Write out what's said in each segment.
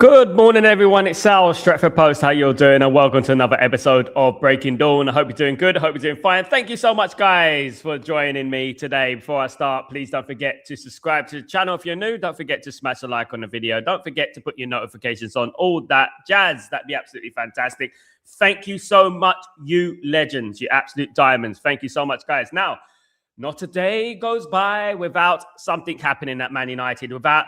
Good morning, everyone. It's Sal, Stretford Post. How you're doing? And welcome to another episode of Breaking Dawn. I hope you're doing good. I hope you're doing fine. Thank you so much, guys, for joining me today. Before I start, please don't forget to subscribe to the channel if you're new. Don't forget to smash a like on the video. Don't forget to put your notifications on. All that jazz. That'd be absolutely fantastic. Thank you so much, you legends, you absolute diamonds. Thank you so much, guys. Now, not a day goes by without something happening at Man United, without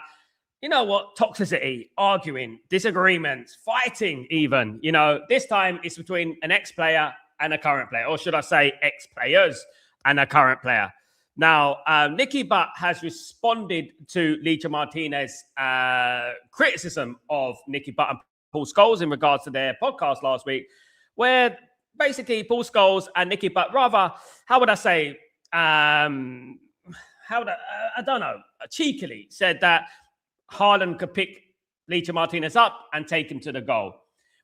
toxicity, arguing, disagreements, fighting even. This time it's between an ex-player and a current player, or should I say ex-players and a current player. Now, Nicky Butt has responded to Licha Martinez's criticism of Nicky Butt and Paul Scholes in regards to their podcast last week, where basically Paul Scholes and Nicky Butt cheekily said that Haaland could pick Licha Martinez up and take him to the goal.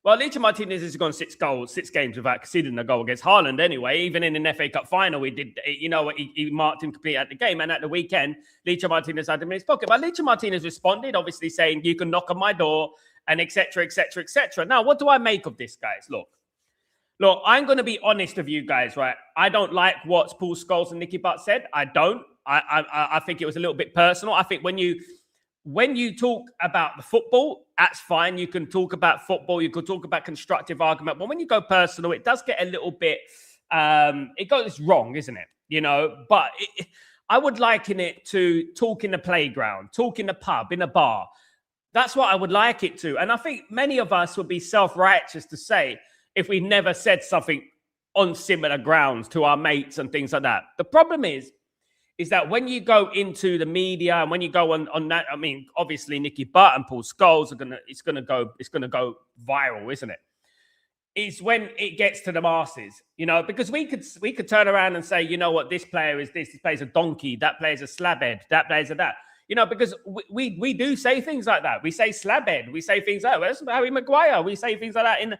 Well, Licha Martinez has gone six games without conceding a goal against Haaland anyway. Even in an FA Cup final, he marked him complete at the game. And at the weekend, Licha Martinez had him in his pocket. But Licha Martinez responded, obviously saying, you can knock on my door and etc., etc., etc. Now, what do I make of this, guys? Look, I'm going to be honest with you guys, right? I don't like what Paul Scholes and Nicky Butt said. I don't. I think it was a little bit personal. I think when you talk about the football, that's fine. You can talk about football. You could talk about constructive argument. But when you go personal, it does get a little bit, it goes wrong, isn't it? But I would liken it to talk in the playground, talk in the pub, in a bar. That's what I would like it to. And I think many of us would be self-righteous to say if we never said something on similar grounds to our mates and things like that. The problem is that when you go into the media and when you go on that, I mean, obviously Nicky Butt and Paul Scholes it's gonna go viral, isn't it? It's when it gets to the masses, because we could turn around and say, this player is this player's a donkey, that player's a slabhead, that player's a that, because we do say things like that. We say slabhead, we say things like that. Harry Maguire, we say things like that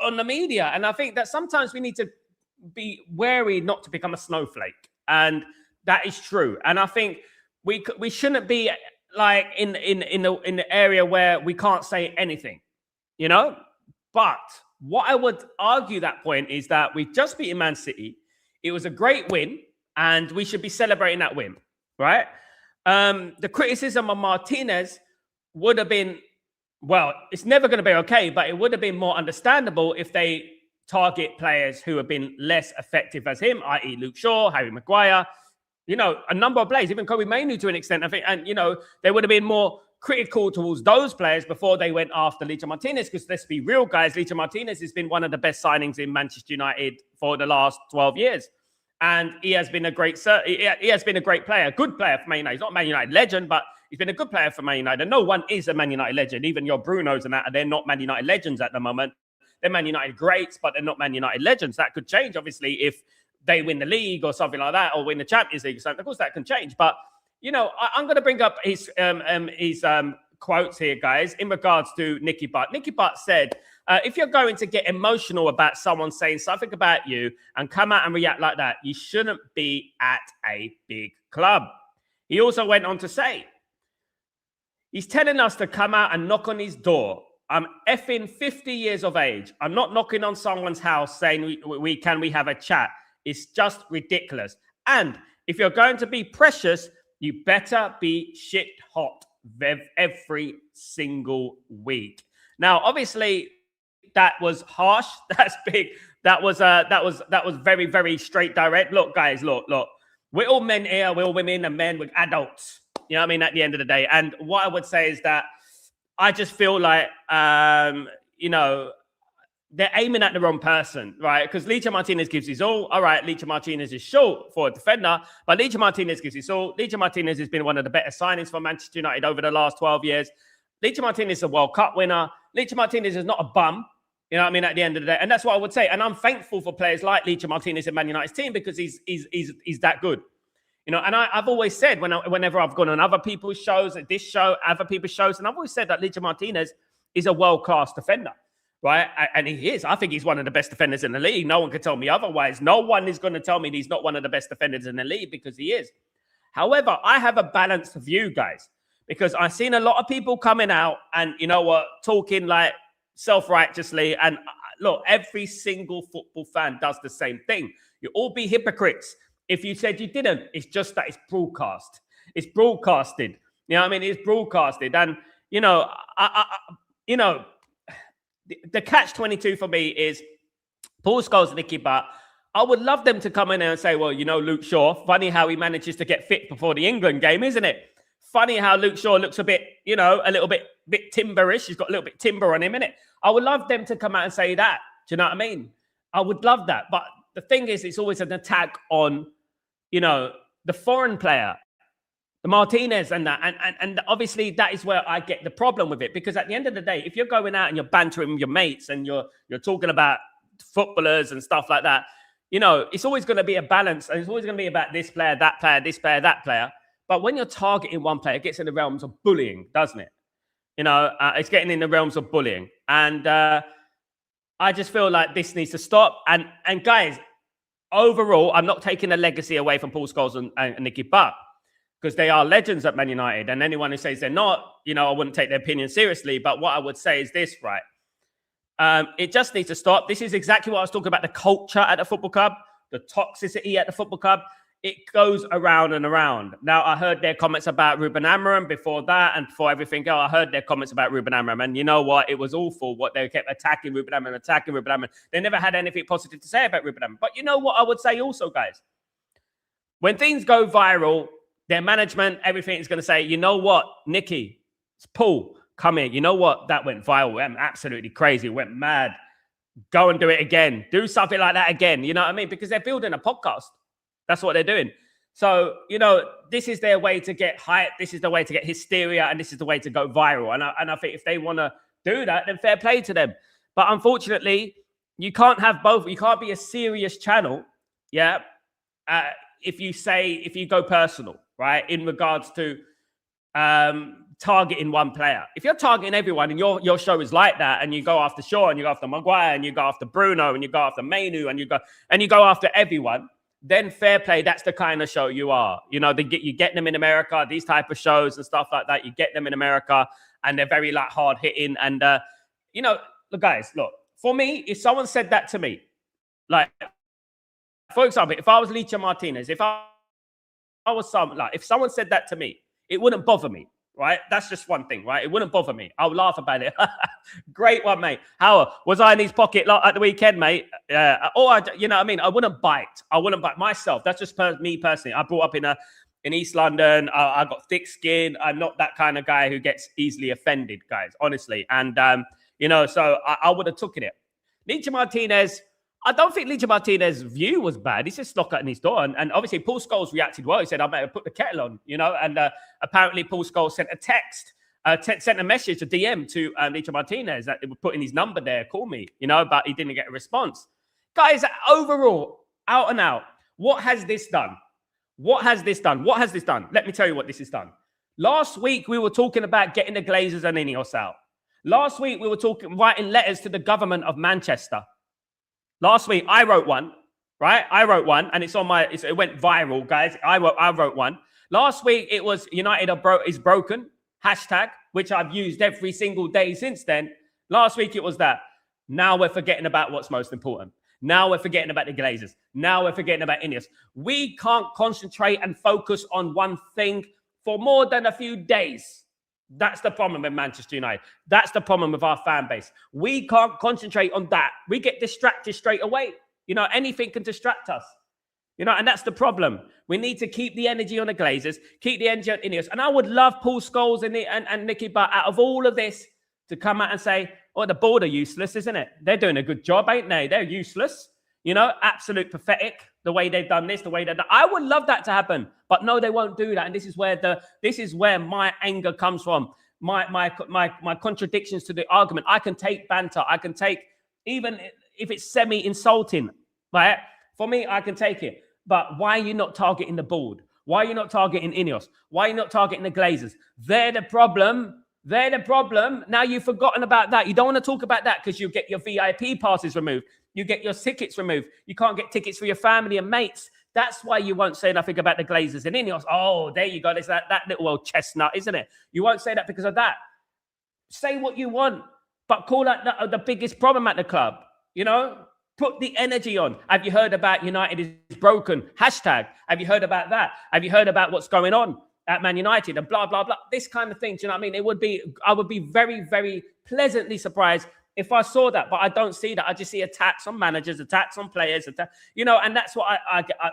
on the media, and I think that sometimes we need to be wary not to become a snowflake, and that is true. And I think we shouldn't be like in the area where we can't say anything, But what I would argue that point is that we've just beaten Man City. It was a great win, and we should be celebrating that win, right? The criticism of Martinez would have been, well, it's never going to be okay, but it would have been more understandable if they target players who have been less effective as him, i.e. Luke Shaw, Harry Maguire, a number of players, even Kobe Mainoo to an extent, I think. And, they would have been more critical towards those players before they went after Licha Martinez. Because let's be real, guys, Licha Martinez has been one of the best signings in Manchester United for the last 12 years. And he has been a great player, good player for Man United. He's not a Man United legend, but he's been a good player for Man United. And no one is a Man United legend. Even your Brunos and that, they're not Man United legends at the moment. They're Man United greats, but they're not Man United legends. That could change, obviously, if they win the league or something like that, or win the Champions League or something. Of course, that can change. But, I'm going to bring up his quotes here, guys, in regards to Nicky Butt. Nicky Butt said, if you're going to get emotional about someone saying something about you and come out and react like that, you shouldn't be at a big club. He also went on to say, he's telling us to come out and knock on his door. I'm effing 50 years of age. I'm not knocking on someone's house saying we have a chat. It's just ridiculous. And if you're going to be precious, you better be shit hot every single week. Now, obviously, that was harsh. That's big. That was very, very straight, direct. Look, guys, look. We're all men here. We're all women and men. We're adults. You know what I mean? At the end of the day. And what I would say is that I just feel like, they're aiming at the wrong person, right? Because Licha Martinez gives his all. All right, Licha Martinez is short for a defender, but Licha Martinez gives his all. Licha Martinez has been one of the better signings for Manchester United over the last 12 years. Licha Martinez is a World Cup winner. Licha Martinez is not a bum, you know what I mean, at the end of the day. And that's what I would say. And I'm thankful for players like Licha Martinez in Man United's team because he's that good. And I've always said whenever I've gone on other people's shows, at this show, other people's shows, and I've always said that Licha Martinez is a world-class defender. Right? And he is. I think he's one of the best defenders in the league. No one can tell me otherwise. No one is going to tell me he's not one of the best defenders in the league because he is. However, I have a balanced view, guys, because I've seen a lot of people coming out and, you know what, talking like self-righteously. And look, every single football fan does the same thing. You all be hypocrites if you said you didn't. It's just that it's broadcast. It's broadcasted. You know what I mean? It's broadcasted. And, you know, the catch-22 for me is Paul Scholes and Nicky Butt. I would love them to come in there and say, well, you know, Luke Shaw, funny how he manages to get fit before the England game, isn't it? Funny how Luke Shaw looks a bit, you know, a little bit timberish. He's got a little bit timber on him, innit? I would love them to come out and say that. Do you know what I mean? I would love that. But the thing is, it's always an attack on, you know, the foreign player, the Martinez and that. And obviously that is where I get the problem with it. Because at the end of the day, if you're going out and you're bantering with your mates and you're talking about footballers and stuff like that, you know, it's always going to be a balance. And it's always going to be about this player, that player, this player, that player. But when you're targeting one player, it gets in the realms of bullying, doesn't it? You know, it's getting in the realms of bullying. And I just feel like this needs to stop. And guys, overall, I'm not taking a legacy away from Paul Scholes and Nicky Butt, because they are legends at Man United. And anyone who says they're not, you know, I wouldn't take their opinion seriously. But what I would say is this, right? It just needs to stop. This is exactly what I was talking about, the culture at the football club, the toxicity at the football club. It goes around and around. Now, I heard their comments about Ruben Amorim before that, and before everything else, I heard their comments about Ruben Amorim. And you know what? It was awful what they kept attacking Ruben Amorim. They never had anything positive to say about Ruben Amorim. But you know what I would say also, guys? When things go viral, their management, everything is going to say, you know what, Nicky, it's Paul, come here. You know what? That went viral. It went absolutely crazy. It went mad. Go and do it again. Do something like that again. You know what I mean? Because they're building a podcast. That's what they're doing. So, you know, this is their way to get hype. This is the way to get hysteria. And this is the way to go viral. And I think if they want to do that, then fair play to them. But unfortunately, you can't have both. You can't be a serious channel, yeah, if you go personal, right, in regards to targeting one player. If you're targeting everyone and your show is like that, and you go after Shaw and you go after Maguire and you go after Bruno and you go after Mainu and you go after everyone, then fair play. That's the kind of show you are. You know, you get them in America, these type of shows and stuff like that. You get them in America and they're very like hard hitting. And, you know, look, guys, look, for me, if someone said that to me, like, for example, if I was Licha Martinez, if if someone said that to me, it wouldn't bother me. Right? That's just one thing, right? It wouldn't bother me. I would laugh about it. Great one, mate. How was I in his pocket at the weekend, mate? You know what I mean? I wouldn't bite. I wouldn't bite myself. That's just me personally. I brought up in East London. I got thick skin. I'm not that kind of guy who gets easily offended, guys, honestly. And, you know, so I would have taken it. Licha Martinez, I don't think Licha Martinez's view was bad. He's just knocked on his door. And obviously, Paul Scholes reacted well. He said, I better put the kettle on, you know. And apparently, Paul Scholes sent a text, sent a message, a DM to Licha Martinez that it would put in his number there, call me, you know, but he didn't get a response. Guys, overall, out and out, what has this done? What has this done? What has this done? Let me tell you what this has done. Last week, we were talking about getting the Glazers and Ineos out. Last week, we were writing letters to the government of Manchester. Last week, I wrote one, right? I wrote one, and it went viral, guys. I wrote one. Last week, it was United is broken, hashtag, which I've used every single day since then. Last week, it was that. Now we're forgetting about what's most important. Now we're forgetting about the Glazers. Now we're forgetting about Ineos. We can't concentrate and focus on one thing for more than a few days. That's the problem with Manchester United. That's the problem with our fan base. We can't concentrate on that. We get distracted straight away. You know, anything can distract us. You know, and that's the problem. We need to keep the energy on the Glazers, keep the energy on Ineos. And I would love Paul Scholes and Nicky Butt out of all of this to come out and say, oh, the board are useless, isn't it? They're doing a good job, ain't they? They're useless. You know, absolute pathetic, the way they've done this, the way they've done. I would love that to happen, but no, they won't do that. And this is where my anger comes from. My contradictions to the argument. I can take banter. I can take, even if it's semi-insulting, right? For me, I can take it. But why are you not targeting the board? Why are you not targeting Ineos? Why are you not targeting the Glazers? They're the problem. They're the problem. Now you've forgotten about that. You don't want to talk about that because you get your VIP passes removed. You get your tickets removed. You can't get tickets for your family and mates That's why you won't say nothing about the Glazers and Ineos. Oh, there you go. There's that little old chestnut, isn't it? You won't say that because of that. Say what you want, but call that the biggest problem at the club. You know, put the energy on. Have you heard about United is broken? Hashtag. Have you heard about that? Have you heard about what's going on at Man United and blah, blah, blah? This kind of thing. Do you know what I mean? I would be very, very pleasantly surprised if I saw that, but I don't see that. I just see attacks on managers, attacks on players, you know, and that's what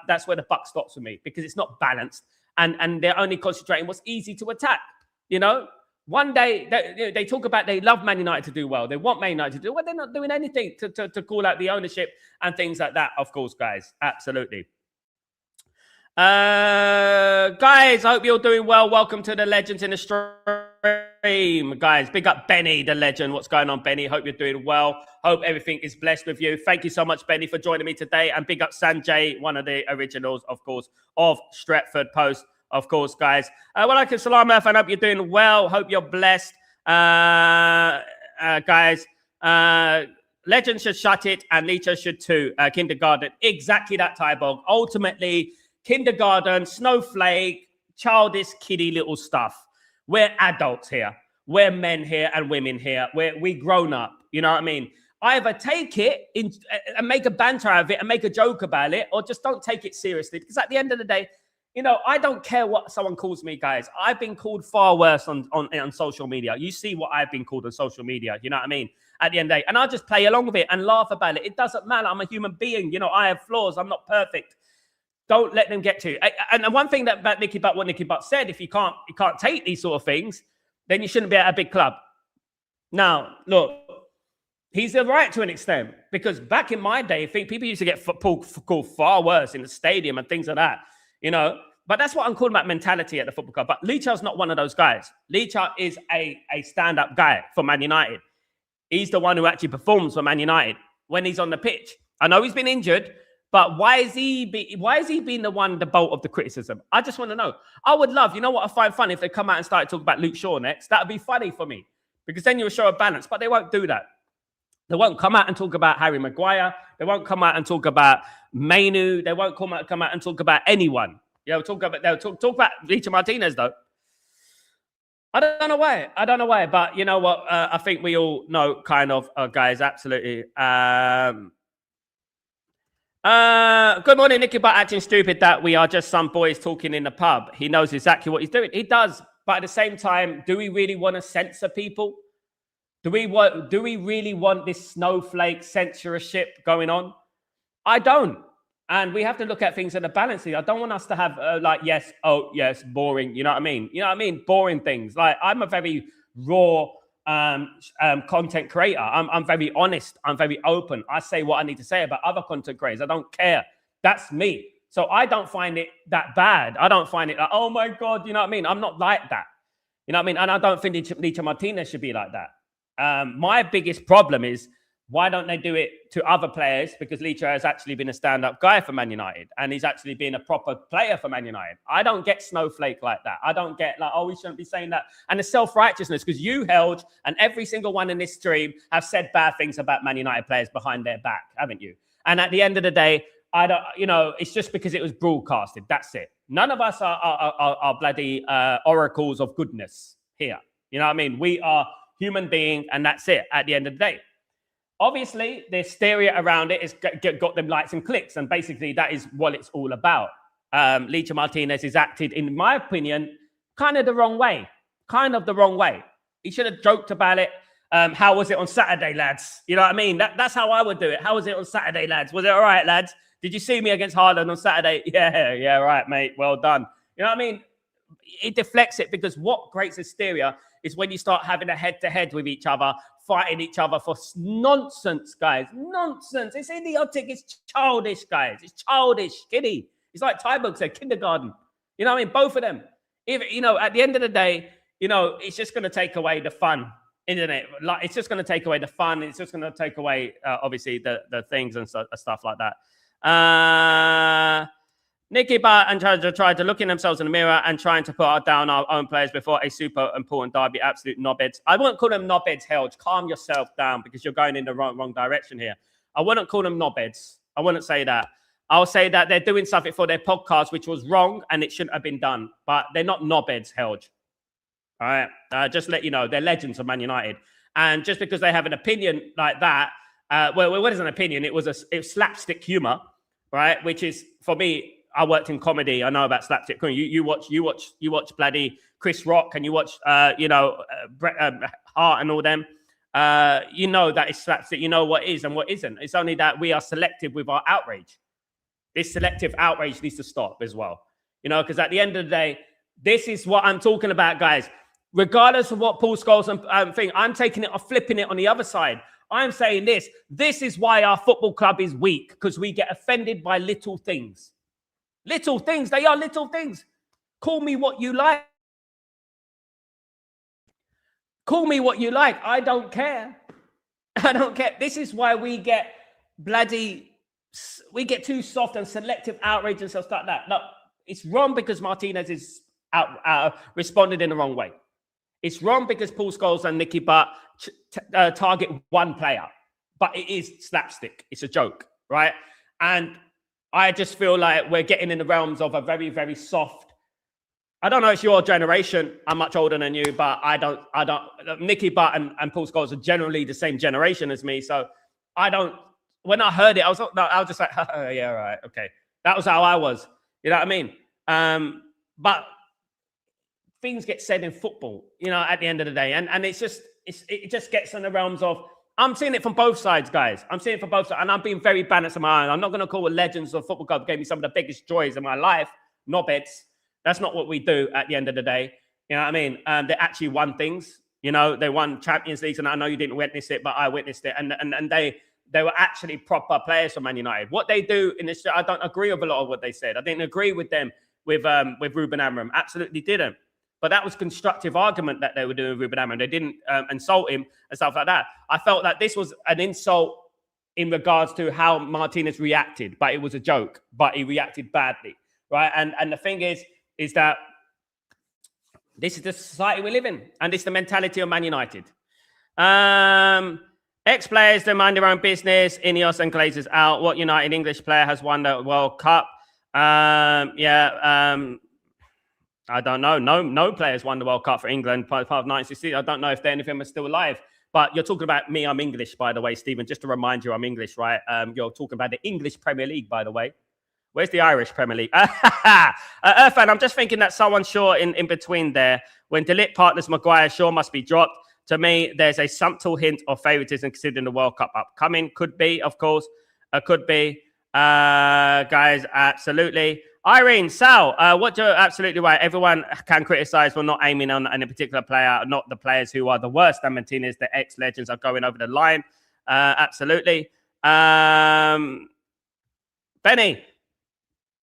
that's where the buck stops for me, because it's not balanced and they're only concentrating what's easy to attack, you know? One day, they talk about they love Man United to do well. They want Man United to do well. They're not doing anything to call out the ownership and things like that, of course, guys. Absolutely. Guys, I hope you're doing well. Welcome to the Legends in the Stream. Guys, big up Benny, the legend. What's going on, Benny? Hope you're doing well. Hope everything is blessed with you. Thank you so much, Benny, for joining me today. And big up Sanjay, one of the originals, of course, of Stretford Post. Of course, guys. Walaikum salam, I hope you're doing well. Hope you're blessed. Guys, Legends should shut it and Licha should too. Kindergarten. Exactly that, Tybog. Ultimately, kindergarten, snowflake, childish, kiddie little stuff. We're adults here. We're men here and women here. We grown up. You know what I mean? Either take it and make a banter out of it and make a joke about it, or just don't take it seriously. Because at the end of the day, you know, I don't care what someone calls me, guys. I've been called far worse on social media. You see what I've been called on social media. You know what I mean? At the end of the day. And I'll just play along with it and laugh about it. It doesn't matter. I'm a human being. You know, I have flaws. I'm not perfect. Don't let them get to you. And one thing about Nicky Butt, what Nicky Butt said, if you can't take these sort of things, then you shouldn't be at a big club. Now, look, he's right to an extent, because back in my day, I think people used to get called far worse in the stadium and things like that. You know, but that's what I'm calling about mentality at the football club. But Licha's not one of those guys. Licha is a stand-up guy for Man United. He's the one who actually performs for Man United when he's on the pitch. I know he's been injured, but why is he being the bolt of the criticism? I just want to know. I would love, you know what I find funny, if they come out and start talking about Luke Shaw next. That would be funny for me, because then you'll show a balance. But they won't do that. They won't come out and talk about Harry Maguire. They won't come out and talk about Mainu. They won't come out and talk about anyone. They'll talk about Licha Martinez, though. I don't know why. But you know what? I think we all know, kind of, guys. Absolutely. Good morning, Nicky, but acting stupid that we are just some boys talking in the pub. He knows exactly what he's doing. He does. But at the same time, do we really want to censor people? Do we really want this snowflake censorship going on? I don't. And we have to look at things in a balance here. I don't want us to have yes, boring. You know what I mean? Boring things. Like, I'm a very raw content creator. I'm very honest. I'm very open. I say what I need to say about other content creators. I don't care. That's me. So I don't find it that bad. I don't find it like, oh my God, you know what I mean? I'm not like that. You know what I mean? And I don't think Licha Martinez should be like that. My biggest problem is, why don't they do it to other players? Because Licha has actually been a stand-up guy for Man United, and he's actually been a proper player for Man United. I don't get snowflake like that. I don't get like, oh, we shouldn't be saying that. And the self-righteousness, because you held, and every single one in this stream have said bad things about Man United players behind their back, haven't you? And at the end of the day, I don't, you know, it's just because it was broadcasted. That's it. None of us are bloody oracles of goodness here. You know what I mean? We are human beings, and that's it at the end of the day. Obviously, the hysteria around it has got them likes and clicks, and basically that is what it's all about. Licha Martinez has acted, in my opinion, kind of the wrong way. He should have joked about it. How was it on Saturday, lads? You know what I mean? That's how I would do it. How was it on Saturday, lads? Was it all right, lads? Did you see me against Haaland on Saturday? Yeah, right, mate. Well done. You know what I mean? It deflects it, because what creates hysteria is when you start having a head-to-head with each other, fighting each other for nonsense, guys. Nonsense. It's idiotic. It's childish, guys. It's childish, kiddie. It's like Tybog said, kindergarten. You know what I mean? Both of them. If, you know, at the end of the day, you know, it's just going to take away the fun, isn't it? Like, it's just going to take away the fun. It's just going to take away, obviously, the things and stuff like that. Nicky Butt and tried to look in themselves in the mirror and trying to put down our own players before a super important derby. Absolute knobheads. I wouldn't call them knobheads, Helge. Calm yourself down, because you're going in the wrong direction here. I wouldn't call them knobheads. I wouldn't say that. I'll say that they're doing something for their podcast, which was wrong and it shouldn't have been done. But they're not knobheads, Helge. All right. Just let you know, they're legends of Man United. And just because they have an opinion like that, well, what is an opinion? It was slapstick humor, right? Which is, for me, I worked in comedy. I know about slapstick humor. You watch bloody Chris Rock and you watch, Bret Hart and all them. You know that it's slapstick. You know what is and what isn't. It's only that we are selective with our outrage. This selective outrage needs to stop as well. Because at the end of the day, this is what I'm talking about, guys. Regardless of what Paul Scholes and thing, I'm taking it or flipping it on the other side. I'm saying this. This is why our football club is weak, because we get offended by little things. Little things. They are little things. Call me what you like. Call me what you like. I don't care. I don't care. This is why we get too soft and selective outrage and stuff like that. No, it's wrong because Martinez is responded in the wrong way. It's wrong because Paul Scholes and Nicky Butt target one player. But it is slapstick. It's a joke, right? And I just feel like we're getting in the realms of a very, very soft. I don't know if it's your generation. I'm much older than you, but I don't. Nicky Butt and Paul Scholes are generally the same generation as me. So I don't. When I heard it, I was just like, oh, yeah, right, okay. That was how I was. You know what I mean? But things get said in football, at the end of the day. And it just gets in the realms of, I'm seeing it from both sides, guys. I'm seeing it from both sides. And I'm being very balanced in my own. I'm not going to call the legends of football club gave me some of the biggest joys in my life. Knobheads. That's not what we do at the end of the day. You know what I mean? They actually won things. They won Champions Leagues. And I know you didn't witness it, but I witnessed it. And they were actually proper players for Man United. What they do in this, I don't agree with a lot of what they said. I didn't agree with them with Ruben Amorim. Absolutely didn't. But that was constructive argument that they were doing with Ruben Amorim. They didn't insult him and stuff like that. I felt that this was an insult in regards to how Martinez reacted, but it was a joke. But he reacted badly, right? And the thing is that this is the society we live in, and it's the mentality of Man United. Ex-players don't mind their own business. Ineos and Glazers out. What United English player has won the World Cup? I don't know. No players won the World Cup for England part of 1960. I don't know if any of them are still alive. But you're talking about me. I'm English, by the way, Stephen. Just to remind you, I'm English, right? You're talking about the English Premier League, by the way. Where's the Irish Premier League? Irfan, I'm just thinking that someone's sure in between there. When De Ligt partners Maguire, Shaw must be dropped. To me, there's a subtle hint of favoritism considering the World Cup upcoming. Could be, of course. Could be. Guys, absolutely. Irene, Sal, what you're absolutely right. Everyone can criticize. We're not aiming on any particular player, not the players who are the worst than Martinez. The ex-legends are going over the line. Absolutely. Benny,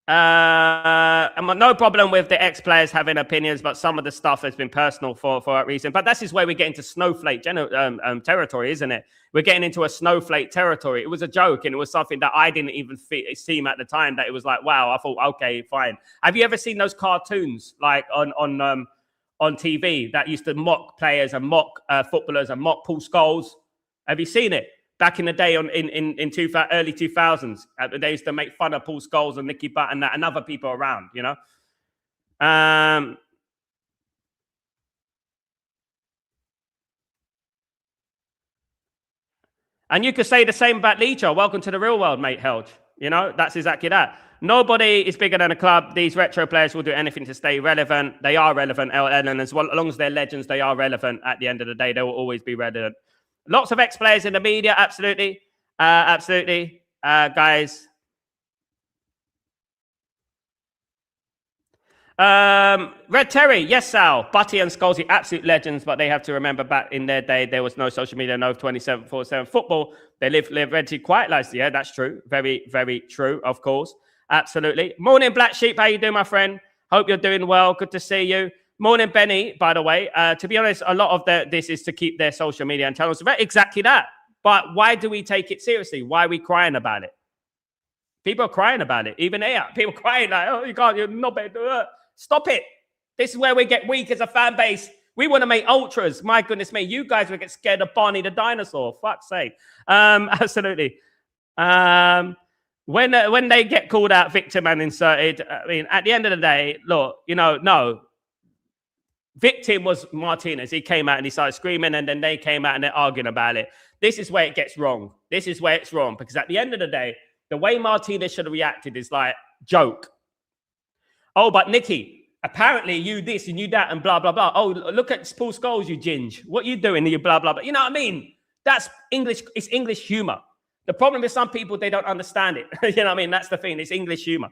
no problem with the ex-players having opinions, but some of the stuff has been personal for that reason. But this is where we get into snowflake territory, isn't it? We're getting into a snowflake territory. It was a joke, and it was something that I didn't even seem at the time that it was like, wow, I thought, okay, fine. Have you ever seen those cartoons like on TV that used to mock players and mock footballers and mock Paul Scholes? Have you seen it? Back in the day, in early 2000s, they used to make fun of Paul Scholes and Nicky Butt and other people around, And you could say the same about Leacher. Welcome to the real world, mate, Helge. That's exactly that. Nobody is bigger than a club. These retro players will do anything to stay relevant. They are relevant, and as long as they're legends, they are relevant. At the end of the day, they will always be relevant. Lots of ex-players in the media, absolutely. Absolutely. Guys. Red Terry, yes, Sal. Butty and Scholesy, absolute legends, but they have to remember back in their day, there was no social media, no 24/7 football. They live relatively quiet lives. Yeah, that's true. Very, very true, of course. Absolutely. Morning, Black Sheep. How you doing, my friend? Hope you're doing well. Good to see you. Morning, Benny, by the way. To be honest, a lot of this is to keep their social media and channels. Exactly that. But why do we take it seriously? Why are we crying about it? People are crying about it. Even here, people crying like, oh, you can't, you're not better. Stop it. This is where we get weak as a fan base. We want to make ultras. My goodness me. You guys will get scared of Barney the dinosaur. Fuck's sake. Absolutely. when they get called out victim and inserted, I mean, at the end of the day, look, no. Victim was Martinez. He came out and he started screaming, and then they came out and they're arguing about it. This is where it gets wrong. This is where it's wrong, because at the end of the day, the way Martinez should have reacted is like, joke. Oh, but Nicky, apparently you this and you that and blah, blah, blah. Oh, look at Paul Scholes, you ginge. What you doing? You blah, blah, blah. You know what I mean? That's English. It's English humor. The problem is some people, they don't understand it. You know what I mean? That's the thing. It's English humor.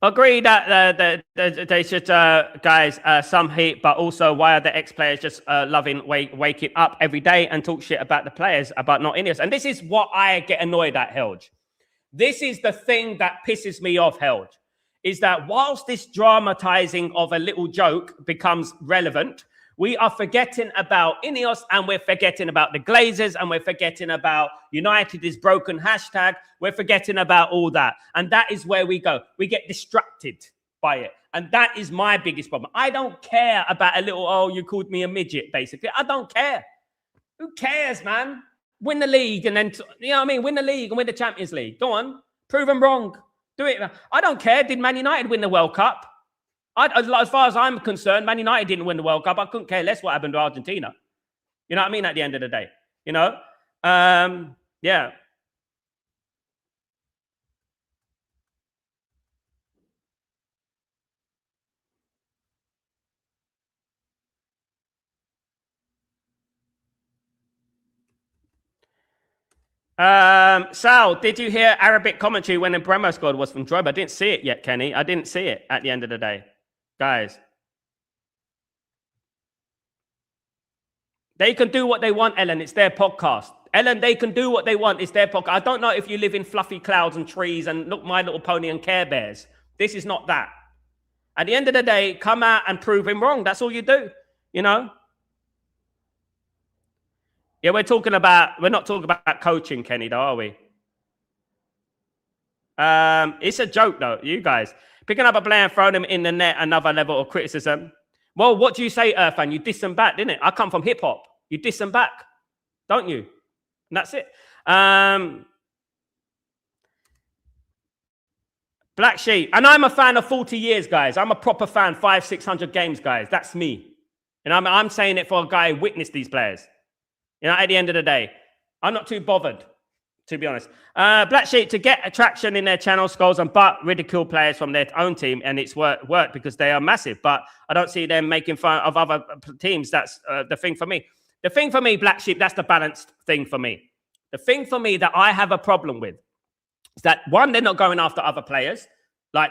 Agree that they should, guys, some heat, but also why are the ex-players just loving waking up every day and talk shit about the players, about not Ineos? And this is what I get annoyed at, Helge. This is the thing that pisses me off, Helge, is that whilst this dramatizing of a little joke becomes relevant, we are forgetting about Ineos, and we're forgetting about the Glazers, and we're forgetting about United is broken hashtag. We're forgetting about all that. And that is where we go. We get distracted by it. And that is my biggest problem. I don't care about a little, oh, you called me a midget, basically. I don't care. Who cares, man? Win the league and then, you know what I mean? Win the league and win the Champions League. Go on. Prove them wrong. Do it. I don't care. Did Man United win the World Cup? As far as I'm concerned, Man United didn't win the World Cup. I couldn't care less what happened to Argentina. You know what I mean? At the end of the day, yeah. Sal, did you hear Arabic commentary when the Bremer squad was from Drobe? I didn't see it yet, Kenny. I didn't see it at the end of the day. Guys. They can do what they want, Ellen. It's their podcast. Ellen, they can do what they want. It's their podcast. I don't know if you live in fluffy clouds and trees and look My Little Pony and Care Bears. This is not that. At the end of the day, come out and prove him wrong. That's all you do, Yeah, we're not talking about coaching, Kenny, though, are we? It's a joke, though, you guys. Picking up a player and throwing him in the net, another level of criticism. Well, what do you say, Irfan? You diss them back, didn't it? I come from hip-hop. You diss them back, don't you? And that's it. Black Sheep. And I'm a fan of 40 years, guys. I'm a proper fan, 500-600 games, guys. That's me. And I'm saying it for a guy who witnessed these players. At the end of the day, I'm not too bothered, to be honest. Black Sheep, to get attraction in their channel, Scholes and Butt ridicule players from their own team, and it's worked because they are massive. But I don't see them making fun of other teams. That's the thing for me. The thing for me, Black Sheep, that's the balanced thing for me. The thing for me that I have a problem with is that, one, they're not going after other players like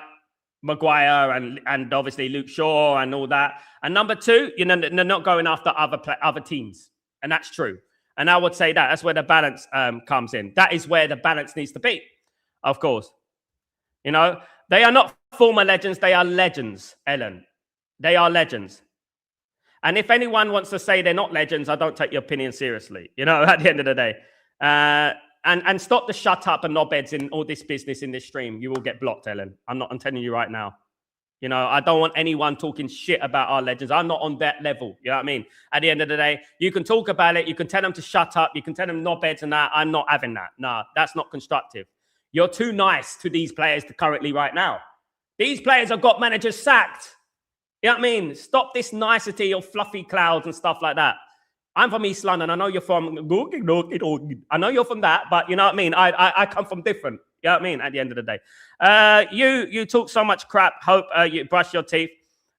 Maguire and obviously Luke Shaw and all that. And number two, they're not going after other teams. And that's true. And I would say that's where the balance comes in. That is where the balance needs to be, of course. They are not former legends. They are legends, Ellen. They are legends. And if anyone wants to say they're not legends, I don't take your opinion seriously, at the end of the day. And stop the shut up and knobheads in all this business in this stream. You will get blocked, Ellen. I'm telling you right now. I don't want anyone talking shit about our legends. I'm not on that level. You know what I mean? At the end of the day, you can talk about it. You can tell them to shut up. You can tell them knobheads and that. I'm not having that. No, that's not constructive. You're too nice to these players currently right now. These players have got managers sacked. You know what I mean? Stop this nicety of fluffy clouds and stuff like that. I'm from East London. I know you're from... I know you're from that, but you know what I mean? I come from different. You know what I mean? At the end of the day. You talk so much crap. Hope you brush your teeth.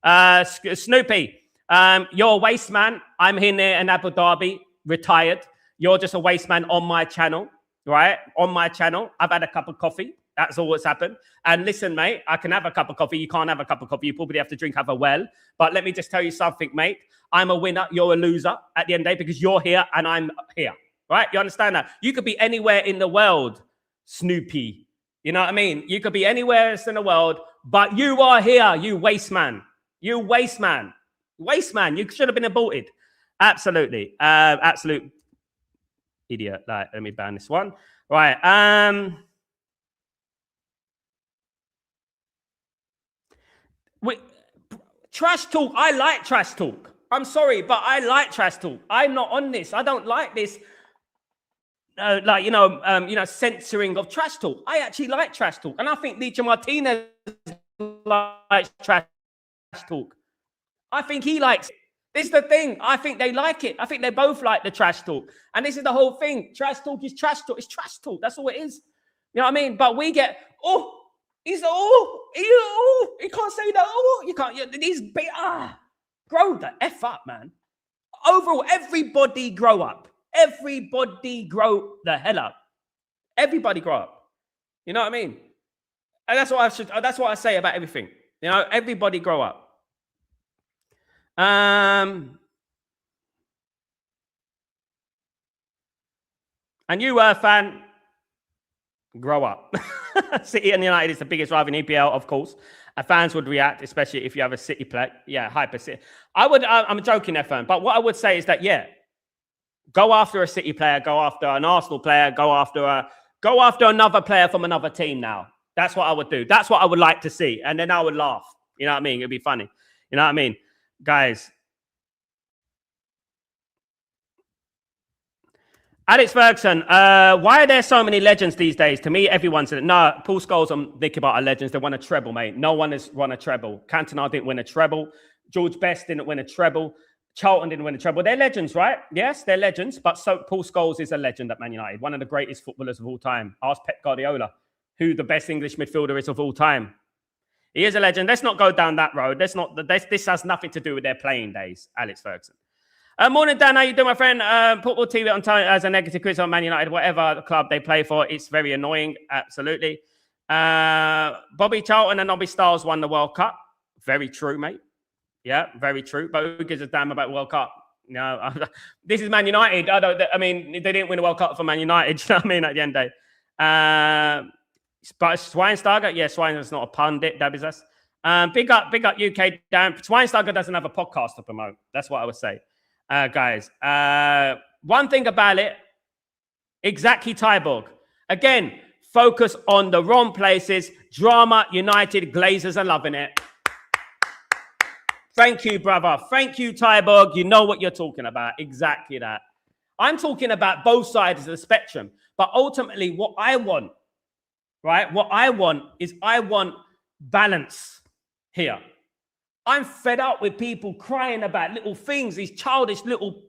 Snoopy, you're a waste man. I'm here in Abu Dhabi, retired. You're just a waste man on my channel, right? On my channel. I've had a cup of coffee. That's all that's happened. And listen, mate, I can have a cup of coffee. You can't have a cup of coffee. You probably have to drink a well. But let me just tell you something, mate. I'm a winner. You're a loser at the end of the day because you're here and I'm here, right? You understand that? You could be anywhere in the world, Snoopy. You know what I mean? You could be anywhere else in the world, but you are here, you waste man. You waste man. Waste man. You should have been aborted. Absolutely. Absolute idiot. Like, let me ban this one. Right. trash talk. I like trash talk. I'm sorry, but I like trash talk. I'm not on this. I don't like this. Censoring of trash talk. I actually like trash talk, and I think Licha Martinez likes trash talk. I think he likes it. This is the thing. I think they like it. I think they both like the trash talk, and this is the whole thing. Trash talk is trash talk. It's trash talk. That's all it is. You know what I mean? But we get he can't say that. You can't. These grow the F up, man. Overall, everybody grow up. Everybody grow the hell up. Everybody grow up. You know what I mean? And that's what I say about everything. You know, everybody grow up. And you, fan, grow up. City and United is the biggest rival in EPL, of course. Fans would react, especially if you have a City play. Yeah, hyper City. I'm joking there, fan. But what I would say is that, go after a City player, go after an Arsenal player, go after another player from another team now. That's what I would do. That's what I would like to see. And then I would laugh. You know what I mean? It'd be funny. You know what I mean? Guys. Alex Ferguson, why are there so many legends these days? To me, everyone said, no, Paul Scholes and Nicky Butt are legends. They won a treble, mate. No one has won a treble. Cantona didn't win a treble. George Best didn't win a treble. Charlton didn't win a treble. They're legends, right? Yes, they're legends. But so Paul Scholes is a legend at Man United. One of the greatest footballers of all time. Ask Pep Guardiola who the best English midfielder is of all time. He is a legend. Let's not go down that road. This has nothing to do with their playing days, Alex Ferguson. Morning, Dan. How you doing, my friend? Football TV on time as a negative quiz on Man United, whatever the club they play for. It's very annoying. Absolutely. Bobby Charlton and Nobby Stiles won the World Cup. Very true, mate. Yeah, very true. But who gives a damn about World Cup? No, this is Man United. I mean, they didn't win the World Cup for Man United. You know what I mean? At the end of the day. But Schweinsteiger, Schweinsteiger's not a pundit. That is us. Big up UK. Dan. Schweinsteiger doesn't have a podcast to promote. That's what I would say. Guys, one thing about it, exactly Tyborg. Again, focus on the wrong places. Drama, United, Glazers are loving it. Thank you, brother. Thank you, Tyborg. You know what you're talking about. Exactly that. I'm talking about both sides of the spectrum. But ultimately, what I want, right? What I want is balance here. I'm fed up with people crying about little things, these childish little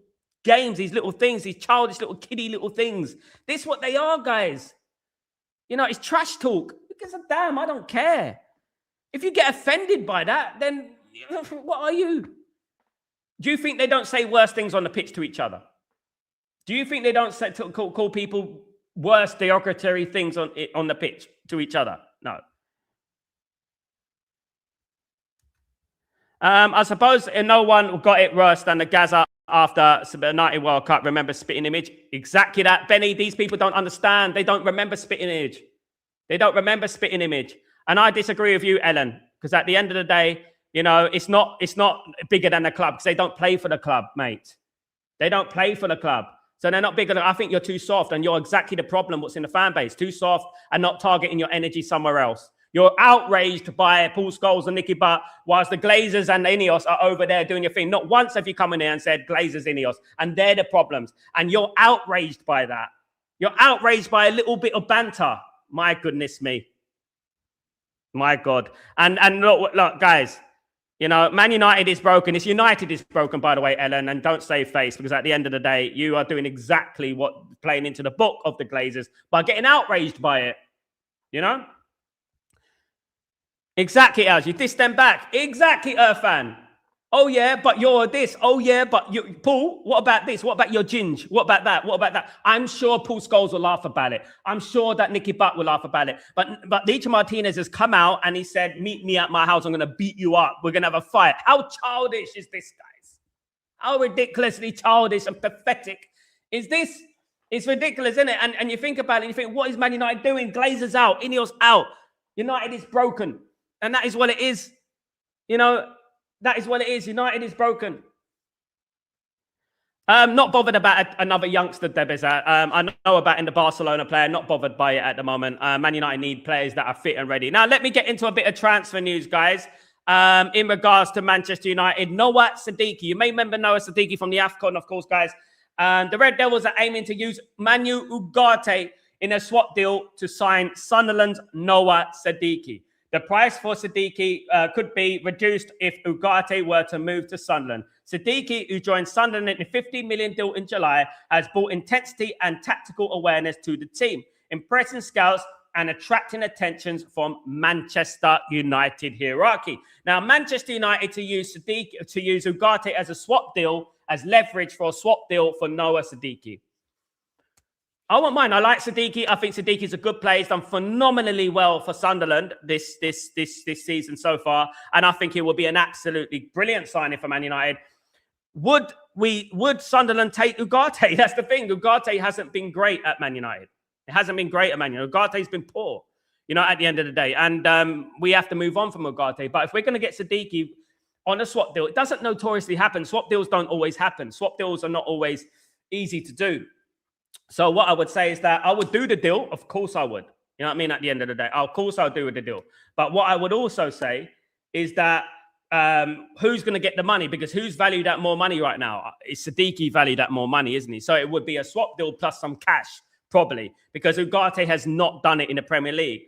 games, these little things, these childish little kiddie little things. This is what they are, guys. You know, it's trash talk. Who gives a damn? I don't care. If you get offended by that, then what are you? Do you think they don't say worse things on the pitch to each other? Do you think they don't call people worse derogatory things on the pitch to each other? No. I suppose no one got it worse than the Gaza after the 90 World Cup. Remember spitting image? Exactly that, Benny. These people don't understand. They don't remember spitting image. They don't remember spitting image. And I disagree with you, Ellen, because at the end of the day, you know, it's not bigger than the club because they don't play for the club, mate. They don't play for the club. So they're not bigger than, I think you're too soft and you're exactly the problem what's in the fan base. Too soft and not targeting your energy somewhere else. You're outraged by Paul Scholes and Nicky Butt whilst the Glazers and the Ineos are over there doing your thing. Not once have you come in here and said Glazers, Ineos, and they're the problems. And you're outraged by that. You're outraged by a little bit of banter. My goodness me. My God. And look, guys, you know, Man United is broken. It's United is broken, by the way, Ellen, and don't save face because at the end of the day, you are doing exactly what playing into the book of the Glazers by getting outraged by it. You know? Exactly, Els. You diss them back. Exactly, Irfan. Oh, yeah, but you're this. Oh, yeah, but you, Paul, what about this? What about your ginge? What about that? What about that? I'm sure Paul Scholes will laugh about it. I'm sure that Nicky Butt will laugh about it. But Licha Martinez has come out and he said, meet me at my house. I'm going to beat you up. We're going to have a fight. How childish is this, guys? How ridiculously childish and pathetic is this? It's ridiculous, isn't it? And you think about it, you think, what is Man United doing? Glazers out, Ineos out. United is broken. And that is what it is. You know, that is what it is. United is broken. Not bothered about another youngster, Debes. I know about in the Barcelona player. Not bothered by it at the moment. Man United need players that are fit and ready. Now, let me get into a bit of transfer news, guys. in regards to Manchester United. Noah Siddiqui. You may remember Noah Siddiqui from the AFCON, of course, guys. The Red Devils are aiming to use Manu Ugarte in a swap deal to sign Sunderland's Noah Siddiqui. The price for Siddiqui could be reduced if Ugarte were to move to Sunderland. Siddiqui, who joined Sunderland in a $50 million deal in July, has brought intensity and tactical awareness to the team, impressing scouts and attracting attentions from Manchester United hierarchy. Now, Manchester United to use Ugarte as a swap deal, as leverage for a swap deal for Noah Siddiqui. I won't mind. I like Siddiqui. I think Siddiqui's a good player. He's done phenomenally well for Sunderland this season so far, and I think he will be an absolutely brilliant signing for Man United. Would Sunderland take Ugarte? That's the thing. Ugarte hasn't been great at Man United. It hasn't been great at Man United. Ugarte's been poor, at the end of the day, and we have to move on from Ugarte. But if we're going to get Siddiqui on a swap deal, it doesn't notoriously happen. Swap deals don't always happen. Swap deals are not always easy to do. So what I would say is that I would do the deal. Of course I would. You know what I mean? At the end of the day, of course I'll do the deal. But what I would also say is that who's going to get the money? Because who's valued at more money right now? Is Siddiqui valued at more money, isn't he? So it would be a swap deal plus some cash, probably, because Ugarte has not done it in the Premier League.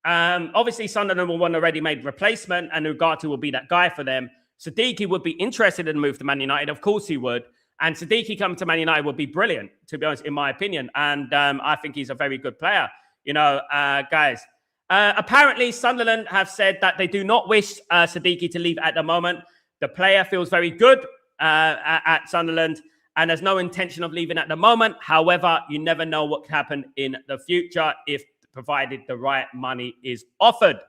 Obviously, Sunderland will want a ready-made replacement, and Ugarte will be that guy for them. Siddiqui would be interested in a move to Man United. Of course he would. And Siddiqui coming to Man United would be brilliant, to be honest, in my opinion. And I think he's a very good player, guys. Apparently, Sunderland have said that they do not wish Siddiqui to leave at the moment. The player feels very good at Sunderland, and there's no intention of leaving at the moment. However, you never know what can happen in the future if provided the right money is offered.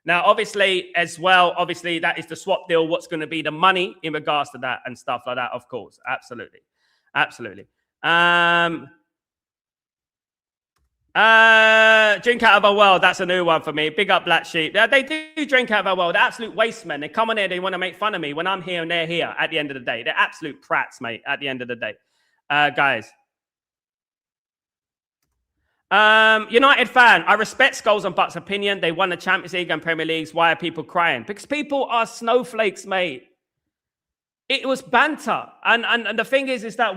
Now, obviously, that is the swap deal. What's going to be the money in regards to that and stuff like that, of course. Absolutely. Drink out of a well. That's a new one for me. Big up Black Sheep. They do drink out of a well. They're absolute waste men. They come on here. They want to make fun of me when I'm here and they're here at the end of the day. They're absolute prats, mate, at the end of the day. Guys. United fan, I respect Scholes and Butt's opinion. They won the Champions League and Premier Leagues. Why are people crying? Because people are snowflakes, mate. It was banter. And the thing is that,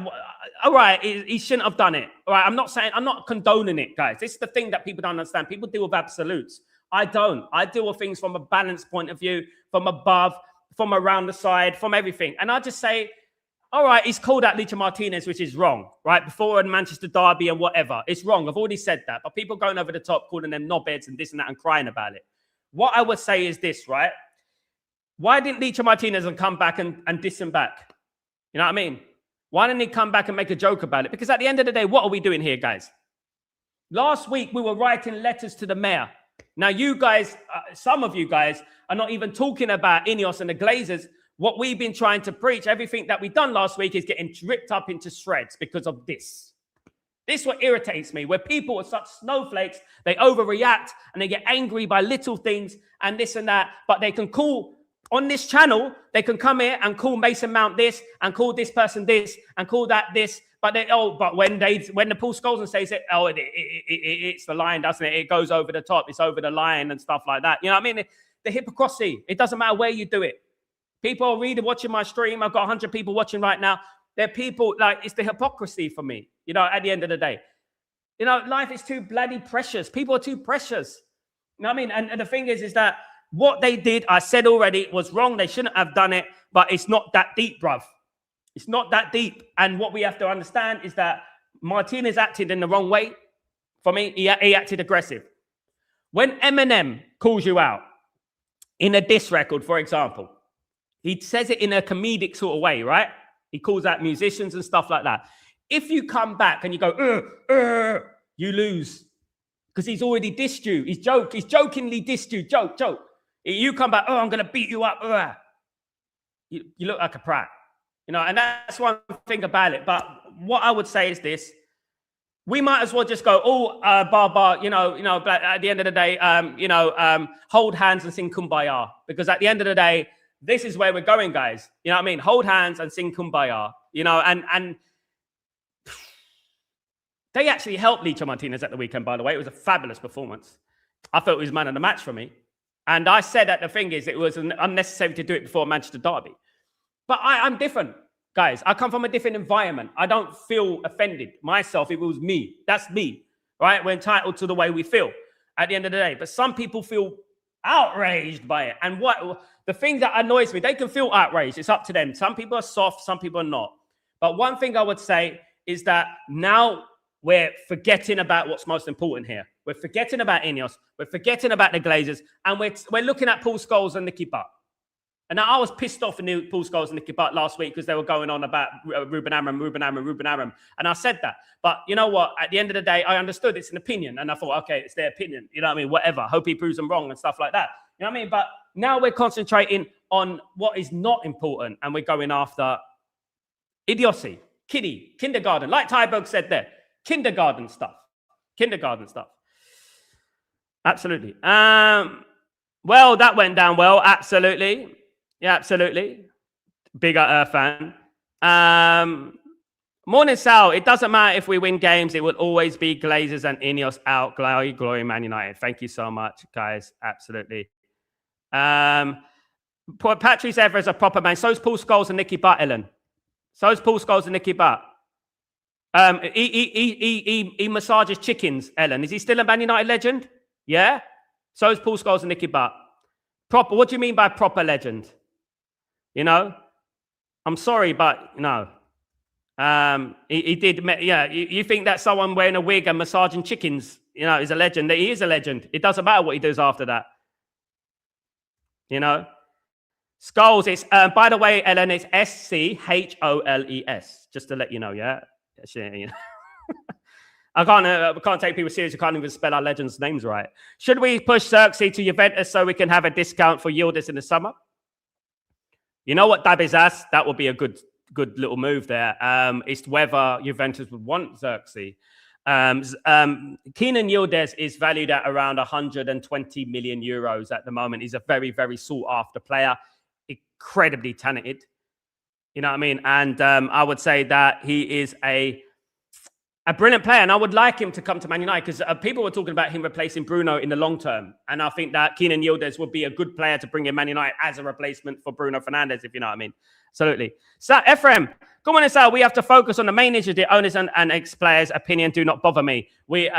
all right, he shouldn't have done it. All right, I'm not condoning it, guys. This is the thing that people don't understand. People deal with absolutes. I don't. I deal with things from a balanced point of view, from above, from around the side, from everything. And I just say, all right, he's called out Licha Martinez, which is wrong, right? Before a Manchester derby and whatever. It's wrong. I've already said that. But people going over the top, calling them knobheads and this and that and crying about it. What I would say is this, right? Why didn't Licha Martinez come back and diss him back? You know what I mean? Why didn't he come back and make a joke about it? Because at the end of the day, what are we doing here, guys? Last week, we were writing letters to the mayor. Now, you guys, some of you guys are not even talking about Ineos and the Glazers. What we've been trying to preach, everything that we done last week is getting ripped up into shreds because of this. This is what irritates me, where people are such snowflakes, they overreact and they get angry by little things and this and that, but they can call, on this channel, they can come here and call Mason Mount this and call this person this and call that this, but when the Paul Scholes says it, it's the line, doesn't it? It goes over the top, it's over the line and stuff like that. You know what I mean? The hypocrisy, it doesn't matter where you do it. People are watching my stream. I've got 100 people watching right now. They're people, it's the hypocrisy for me, at the end of the day. Life is too bloody precious. People are too precious. You know what I mean? And the thing is that what they did, I said already, was wrong. They shouldn't have done it, but it's not that deep, bruv. It's not that deep. And what we have to understand is that Martinez acted in the wrong way. For me, he acted aggressive. When Eminem calls you out in a diss record, for example, he says it in a comedic sort of way, right? He calls out musicians and stuff like that. If you come back and you go, you lose. Because he's already dissed you. He's jokingly dissed you. Joke. You come back, I'm going to beat you up. You look like a prat. And that's one thing about it. But what I would say is this. We might as well just go, bar, at the end of the day, hold hands and sing Kumbaya. Because at the end of the day, this is where we're going, guys. You know what I mean? Hold hands and sing Kumbaya. And they actually helped Licha Martinez at the weekend, by the way. It was a fabulous performance. I thought it was man of the match for me. And I said that the thing is, it was unnecessary to do it before Manchester Derby. But I'm different, guys. I come from a different environment. I don't feel offended myself. It was me. That's me, right? We're entitled to the way we feel at the end of the day. But some people feel outraged by it. And what the thing that annoys me, they can feel outraged. It's up to them. Some people are soft, some people are not. But one thing I would say is that now we're forgetting about what's most important here. We're forgetting about Ineos. We're forgetting about the Glazers. And we're looking at Paul Scholes and Nicky Butt. And I was pissed off in Paul Scholes and Nicky Butt last week because they were going on about Ruben Amorim. And I said that. But you know what? At the end of the day, I understood it's an opinion. And I thought, okay, it's their opinion. You know what I mean? Whatever. Hope he proves them wrong and stuff like that. You know what I mean? But now we're concentrating on what is not important. And we're going after idiocy, kiddie, kindergarten. Like Tyberg said there. Kindergarten stuff. Absolutely. Well, that went down well. Absolutely. Yeah, absolutely. Bigger fan. Morning, Sal. It doesn't matter if we win games. It will always be Glazers and Ineos out. Glory, Man United. Thank you so much, guys. Absolutely. Patrice Evra is a proper man. So is Paul Scholes and Nicky Butt, Ellen. So is Paul Scholes and Nicky Butt. He massages chickens, Ellen. Is he still a Man United legend? Yeah. So is Paul Scholes and Nicky Butt. Proper. What do you mean by proper legend? You know, I'm sorry, but no. He did. Yeah. You think that someone wearing a wig and massaging chickens, you know, is a legend? He is a legend. It doesn't matter what he does after that. You know, Scholes. It's by the way, Ellen. It's Scholes. Just to let you know. Yeah. You know. I can't take people serious. I can't even spell our legends' names right. Should we push Xerxes to Juventus so we can have a discount for Yildiz in the summer? You know what, Dabizas? That would be a good little move there. It's whether Juventus would want Xerxes. Kenan Yildiz is valued at around 120 million euros at the moment. He's a very, very sought after player, incredibly talented. You know what I mean? And I would say that he is a brilliant player, and I would like him to come to Man United because people were talking about him replacing Bruno in the long term. And I think that Kenan Yildiz would be a good player to bring in Man United as a replacement for Bruno Fernandes, if you know what I mean. Absolutely. So, Ephraim, come on inside. We have to focus on the main issue. The owners and ex-players' opinion do not bother me. We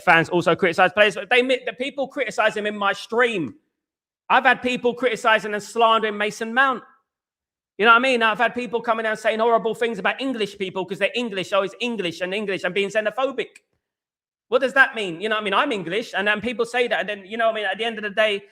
fans also criticize players. The people criticize him in my stream. I've had people criticizing and slandering Mason Mount. You know what I mean? I've had people coming out saying horrible things about English people because they're English. Oh, it's English and being xenophobic. What does that mean? You know what I mean? I'm English, and then people say that. And then, you know what I mean? At the end of the day,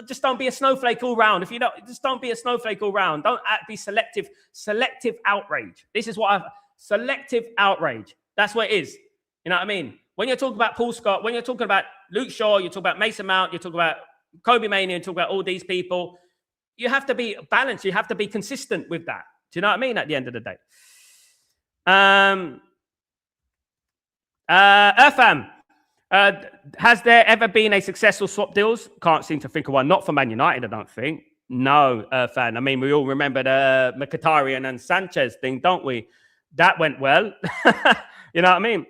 just don't be a snowflake all round. If you don't, just don't be a snowflake all round. Don't be selective. Selective outrage. This is what selective outrage. That's what it is. You know what I mean? When you're talking about Paul Scott, when you're talking about Luke Shaw, you talk about Mason Mount, you talk about Kobe Mania, you talk about all these people. You have to be balanced. You have to be consistent with that. Do you know what I mean? At the end of the day. Irfam, has there ever been a successful swap deals? Can't seem to think of one. Not for Man United, I don't think. No, Irfan. I mean, we all remember the Mkhitaryan and Sanchez thing, don't we? That went well. You know what I mean?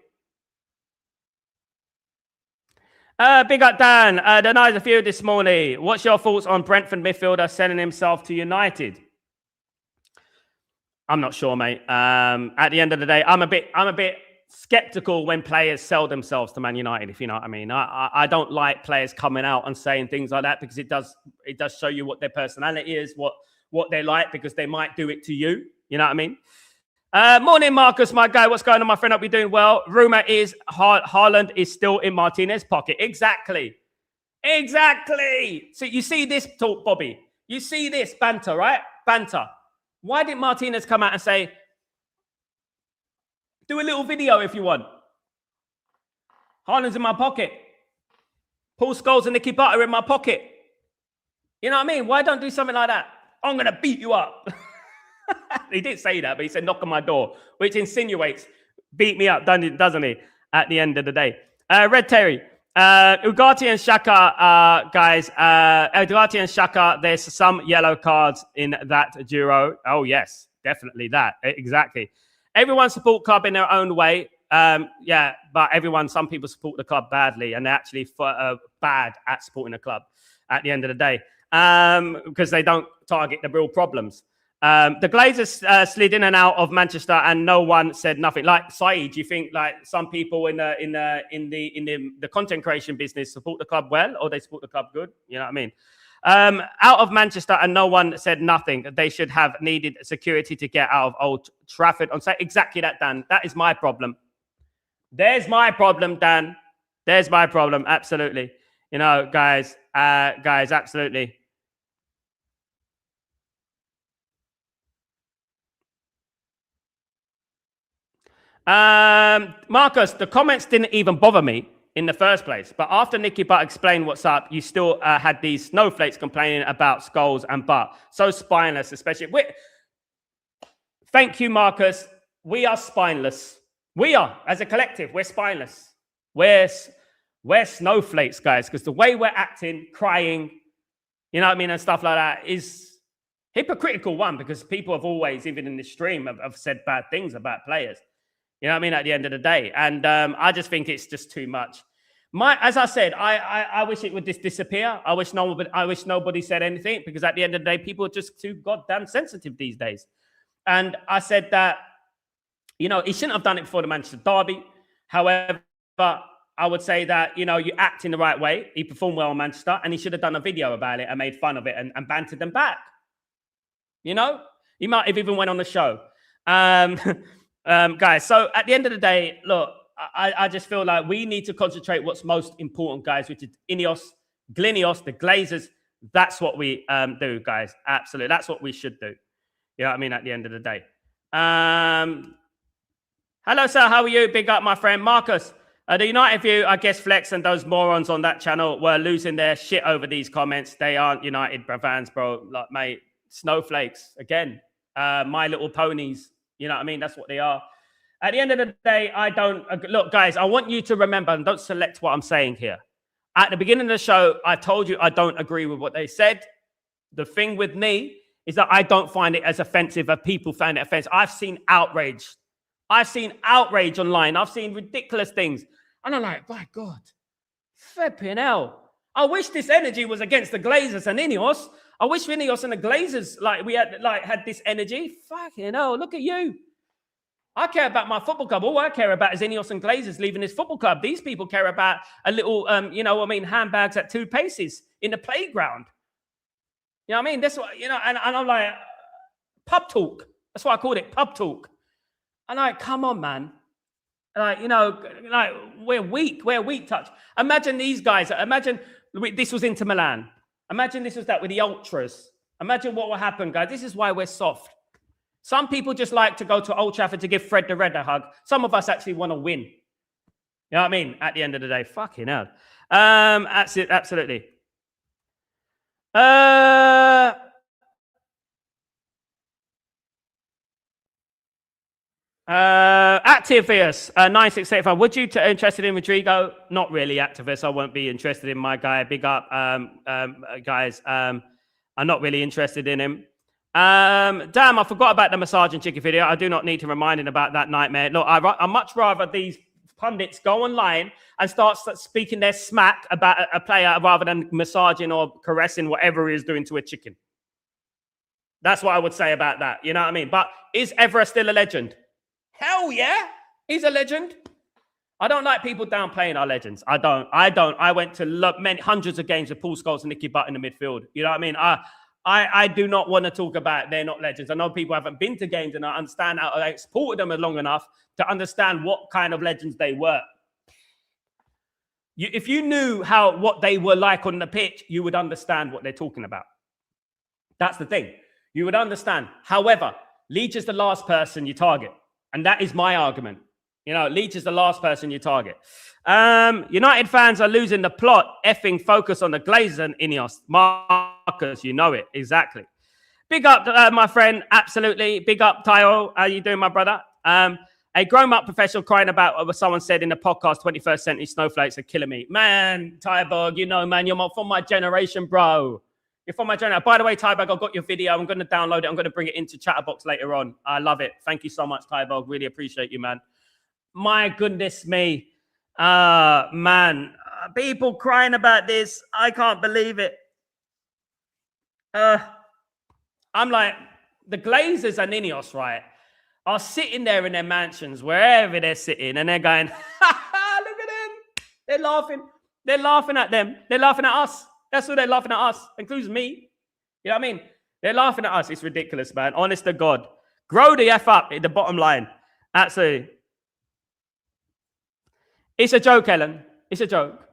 Big up, Dan. The nice of you this morning. What's your thoughts on Brentford midfielder selling himself to United? I'm not sure, mate. At the end of the day, I'm a bit skeptical when players sell themselves to Man United, if you know what I mean. I don't like players coming out and saying things like that because it does show you what their personality is, what they're like, because they might do it to you. You know what I mean? Morning, Marcus, my guy. What's going on, my friend? Hope you're doing well. Rumor is Haaland is still in Martinez's pocket. Exactly. So you see this talk, Bobby. You see this banter, right? Banter. Why didn't Martinez come out and say, do a little video if you want? Haaland's in my pocket. Paul Scholes and Nicky Butt are in my pocket. You know what I mean? Why don't do something like that? I'm going to beat you up. He didn't say that, but he said, knock on my door, which insinuates, beat me up, doesn't he? At the end of the day. Red Terry. Ugarte and Xhaka, guys. Ugarte and Xhaka, there's some yellow cards in that duo. Oh, yes, definitely that. Exactly. Everyone support club in their own way. But some people support the club badly, and they're actually bad at supporting the club. at the end of the day, because they don't target the real problems. The Glazers slid in and out of Manchester, and no one said nothing. Like Saeed, do you think like some people in the content creation business support the club well, or they support the club good? You know what I mean? Out of Manchester, and no one said nothing. They should have needed security to get out of Old Trafford. On say exactly that, Dan. That is my problem. There's my problem, Dan. There's my problem. Absolutely. You know, guys, absolutely. Marcus, the comments didn't even bother me in the first place. But after Nicky Butt explained what's up, you still had these snowflakes complaining about Scholes and Butt. So spineless, especially. Thank you, Marcus. We are spineless. We are, as a collective, we're spineless. We're snowflakes, guys, because the way we're acting, crying, you know what I mean, and stuff like that is hypocritical, one, because people have always, even in this stream, have said bad things about players. You know what I mean? At the end of the day. And I just think it's just too much. As I said, I wish it would just disappear. I wish nobody said anything, because at the end of the day, people are just too goddamn sensitive these days. And I said that, you know, he shouldn't have done it before the Manchester derby. However, I would say that, you know, you act in the right way. He performed well in Manchester, and he should have done a video about it and made fun of it and bantered them back. You know, he might have even went on the show. Guys, so at the end of the day, look, I just feel like we need to concentrate what's most important, guys, which is Ineos, Glinios, the Glazers. That's what we do, guys. Absolutely. That's what we should do. You know what I mean? At the end of the day. Hello, sir. How are you? Big up, my friend. Marcus. The United view, I guess Flex and those morons on that channel were losing their shit over these comments. They aren't United fans, bro. Like, mate, snowflakes. Again, My Little Ponies. You know what I mean? That's what they are. At the end of the day, I don't... Look, guys, I want you to remember, and don't select what I'm saying here. At the beginning of the show, I told you I don't agree with what they said. The thing with me is that I don't find it as offensive as people find it offensive. I've seen outrage. I've seen outrage online. I've seen ridiculous things. And I'm like, my God, flipping hell. I wish this energy was against the Glazers and Ineos. I wish Ineos and the Glazers, we had this energy. Fucking hell, look at you. I care about my football club. All I care about is Ineos and Glazers leaving this football club. These people care about a little, handbags at 2 paces in the playground. You know what I mean? That's what, and I'm like, pub talk. That's why I called it, pub talk. And come on, man. We're weak. We're weak touch. Imagine these guys. Imagine this was Inter Milan. Imagine this was that with the Ultras. Imagine what will happen, guys. This is why we're soft. Some people just like to go to Old Trafford to give Fred the Red a hug. Some of us actually want to win. You know what I mean? At the end of the day, fucking hell. Absolutely. Activist 9685. Would you interested in Rodrigo? Not really, activist. I won't be interested in my guy. Big up, guys. I'm not really interested in him. Damn, I forgot about the massage and chicken video. I do not need to remind him about that nightmare. Look, I'd much rather these pundits go online and start speaking their smack about a player rather than massaging or caressing whatever he is doing to a chicken. That's what I would say about that. You know what I mean? But is Evra still a legend? Hell yeah, he's a legend. I don't like people downplaying our legends. I don't. I went to many hundreds of games with Paul Scholes and Nicky Butt in the midfield. You know what I mean? I do not want to talk about they're not legends. I know people haven't been to games and I understand how I supported them long enough to understand what kind of legends they were. If you knew what they were like on the pitch, you would understand what they're talking about. That's the thing. You would understand. However, Leach is the last person you target. And that is my argument. Leach is the last person you target. United fans are losing the plot. Effing focus on the Glazers and Ineos. Marcus, you know it. Exactly. Big up, my friend. Absolutely. Big up, Tayo. How you doing, my brother? A grown-up professional crying about what someone said in the podcast, 21st century snowflakes are killing me. Man, Tyberg, man, you're from my generation, bro. You're from my generation. By the way, Tyberg, I've got your video. I'm going to download it. I'm going to bring it into Chatterbox later on. I love it. Thank you so much, Tyberg. Really appreciate you, man. My goodness me. Man. People crying about this. I can't believe it. I'm like, the Glazers and Ineos, right, are sitting there in their mansions, wherever they're sitting, and they're going, ha ha, look at them. They're laughing. They're laughing at them. They're laughing at us. That's what they're laughing at us, includes me. You know what I mean? They're laughing at us. It's ridiculous, man. Honest to God. Grow the F up at the bottom line. Absolutely. It's a joke, Ellen. It's a joke.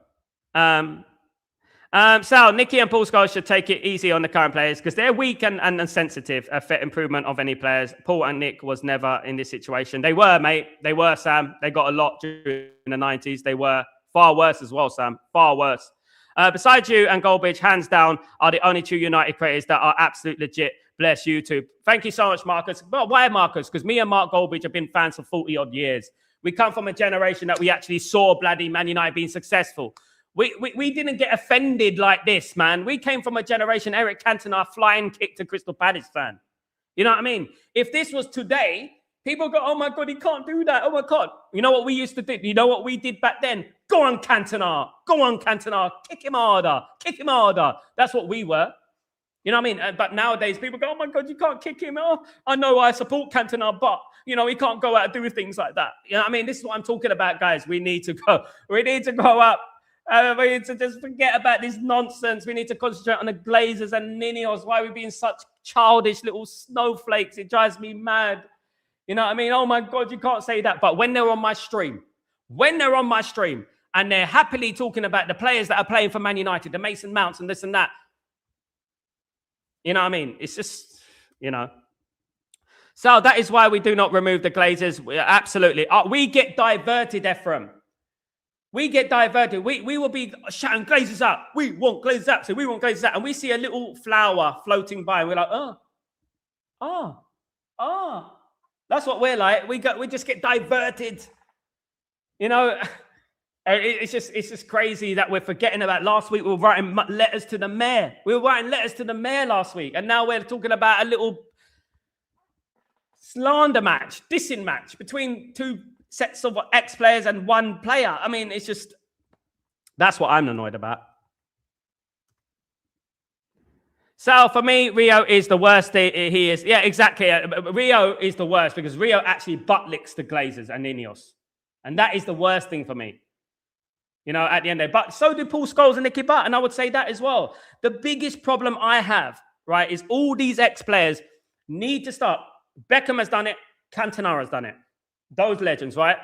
Sal, Nicky and Paul Scholes should take it easy on the current players because they're weak and sensitive. A fit improvement of any players. Paul and Nick was never in this situation. They were, mate. They were, Sam. They got a lot during the 90s. They were far worse as well, Sam. Far worse. Besides you and Goldbridge, hands down, are the only two United creators that are absolute legit. Bless YouTube. Thank you so much, Marcus. Well, why Marcus? Because me and Mark Goldbridge have been fans for 40-odd years. We come from a generation that we actually saw bloody Man United being successful. We didn't get offended like this, man. We came from a generation, Eric Cantona flying kick to Crystal Palace fan. You know what I mean? If this was today, people go, oh my God, he can't do that. Oh my God. You know what we used to do? You know what we did back then? Go on, Cantona. Go on, Cantona. Kick him harder. Kick him harder. That's what we were. You know what I mean? But nowadays, people go, oh my God, you can't kick him. Oh, I know I support Cantona, but, you know, he can't go out and do things like that. You know what I mean? This is what I'm talking about, guys. We need to go. We need to go up. We need to just forget about this nonsense. We need to concentrate on the Glazers and Ineos. Why are we being such childish little snowflakes? It drives me mad. You know what I mean? Oh my God, you can't say that. But when they're on my stream, and they're happily talking about the players that are playing for Man United, the Mason Mounts and this and that, you know what I mean? It's just, you know. So that is why we do not remove the Glazers. Absolutely. We get diverted, Ephraim. We get diverted. We will be shouting Glazers out. We want Glazers out. So we want Glazers out. And we see a little flower floating by. And we're like, oh. That's what we're like. We just get diverted. You know, it's just crazy that we're forgetting about last week. We were writing letters to the mayor. We were writing letters to the mayor last week. And now we're talking about a little slander match, dissing match between two sets of ex-players and one player. I mean, it's just, that's what I'm annoyed about. So for me, Rio is the worst. He is, yeah, exactly. Rio is the worst because Rio actually butt licks the Glazers and Ineos. And that is the worst thing for me. You know, at the end of the day. But so do Paul Scholes and Nicky Butt. And I would say that as well. The biggest problem I have, right, is all these ex-players need to stop. Beckham has done it. Cantona has done it. Those legends, right?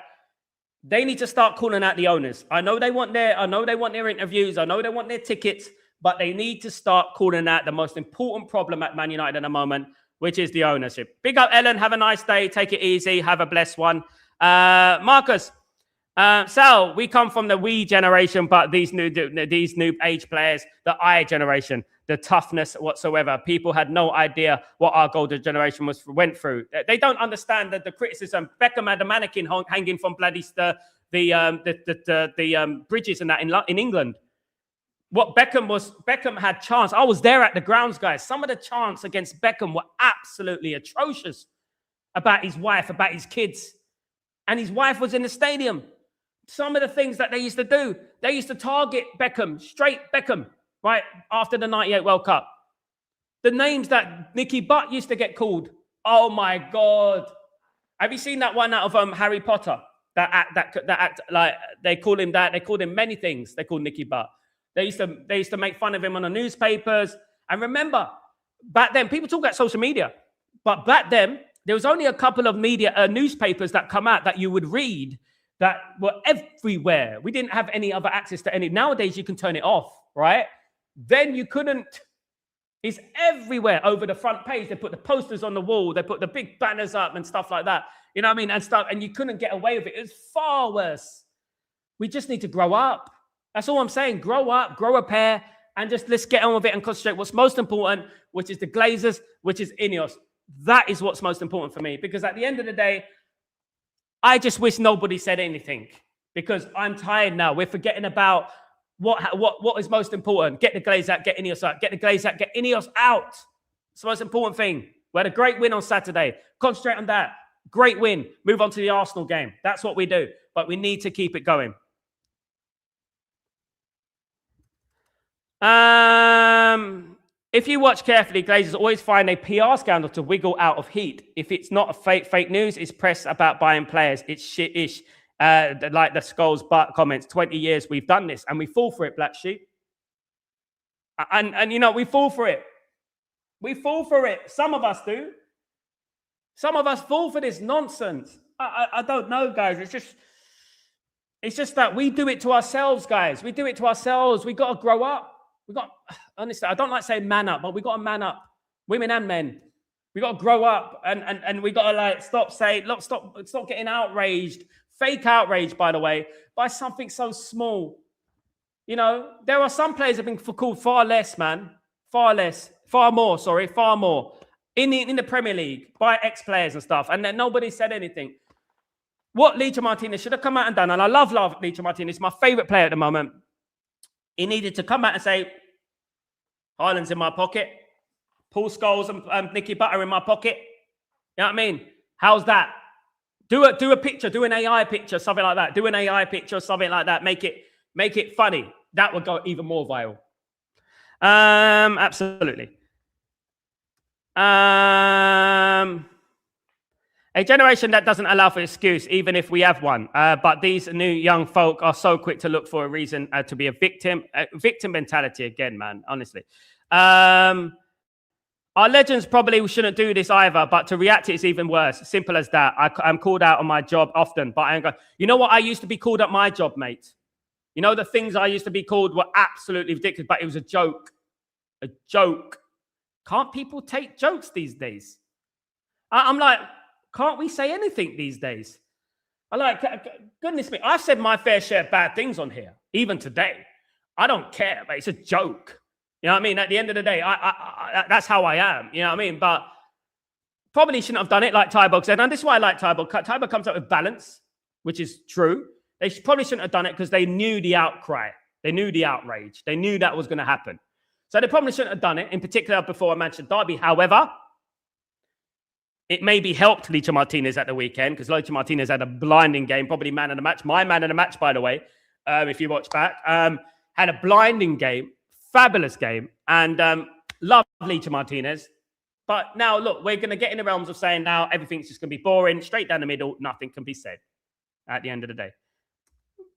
They need to start calling out the owners. I know they want their interviews. I know they want their tickets, but they need to start calling out the most important problem at Man United at the moment, which is the ownership. Big up, Ellen. Have a nice day. Take it easy. Have a blessed one. Marcus, Sal, we come from the we generation, but these new age players, the I generation, the toughness whatsoever. People had no idea what our golden generation went through. They don't understand that the criticism. Beckham had a mannequin hanging from bloody the bridges and that in England. What Beckham had chants. I was there at the grounds, guys. Some of the chants against Beckham were absolutely atrocious about his wife, about his kids. And his wife was in the stadium. Some of the things that they used to do, they used to target Beckham, straight Beckham, right, after the 98 World Cup. The names that Nicky Butt used to get called. Oh, my God. Have you seen that one out of Harry Potter? That act, like, they call him that. They called him many things. They called Nicky Butt. They used to make fun of him on the newspapers. And remember, back then, people talk about social media. But back then, there was only a couple of newspapers that come out that you would read that were everywhere. We didn't have any other access to any. Nowadays, you can turn it off, right? Then you couldn't. It's everywhere over the front page. They put the posters on the wall. They put the big banners up and stuff like that. You know what I mean? And you couldn't get away with it. It's far worse. We just need to grow up. That's all I'm saying. Grow up, grow a pair, and just let's get on with it and concentrate what's most important, which is the Glazers, which is Ineos. That is what's most important for me. Because at the end of the day, I just wish nobody said anything. Because I'm tired now. We're forgetting about what is most important. Get the Glazers out, get Ineos out. Get the Glazers out, get Ineos out. It's the most important thing. We had a great win on Saturday. Concentrate on that. Great win. Move on to the Arsenal game. That's what we do. But we need to keep it going. If you watch carefully, Glazers always find a PR scandal to wiggle out of heat. If it's not a fake news, it's press about buying players. It's shit-ish. Like the Scholes but comments, 20 years we've done this and we fall for it, Black Sheep. And you know, we fall for it. We fall for it. Some of us do. Some of us fall for this nonsense. I don't know, guys. It's just that we do it to ourselves, guys. We do it to ourselves. We got to grow up. Honestly, I don't like saying man up, but we got to man up, women and men. We got to grow up and we got to like stop getting outraged, fake outrage, by the way, by something so small. You know, there are some players that have been called far more in the Premier League by ex-players and stuff, and then nobody said anything. What Licha Martinez should have come out and done, and I love Licha Martinez, my favorite player at the moment. He needed to come out and say, Haaland's in my pocket, Paul Scholes and Nicky Butter in my pocket. You know what I mean? How's that? Do a picture, do an AI picture, something like that. Do an AI picture or something like that. Make it funny. That would go even more viral. Absolutely. A generation that doesn't allow for excuse, even if we have one. But these new young folk are so quick to look for a reason to be a victim. Victim mentality again, man, honestly. Our legends probably shouldn't do this either, but to react to it's even worse. Simple as that. I'm called out on my job often, but I ain't going, you know what? I used to be called at my job, mate. You know, the things I used to be called were absolutely ridiculous, but it was a joke. A joke. Can't people take jokes these days? I'm like, can't we say anything these days? I like, goodness me, I've said my fair share of bad things on here, even today. I don't care, but it's a joke. You know what I mean? At the end of the day, that's how I am. You know what I mean? But probably shouldn't have done it like Tybo said. And this is why I like Tybo. Tybo comes up with balance, which is true. They probably shouldn't have done it because they knew the outcry. They knew the outrage. They knew that was going to happen. So they probably shouldn't have done it, in particular before a Manchester derby. However, it maybe helped Licha Martinez at the weekend because Licha Martinez had a blinding game, probably man of the match. My man of the match, by the way, if you watch back, had a blinding game, fabulous game, and love Licha Martinez. But now, look, we're going to get in the realms of saying now everything's just going to be boring, straight down the middle, nothing can be said at the end of the day.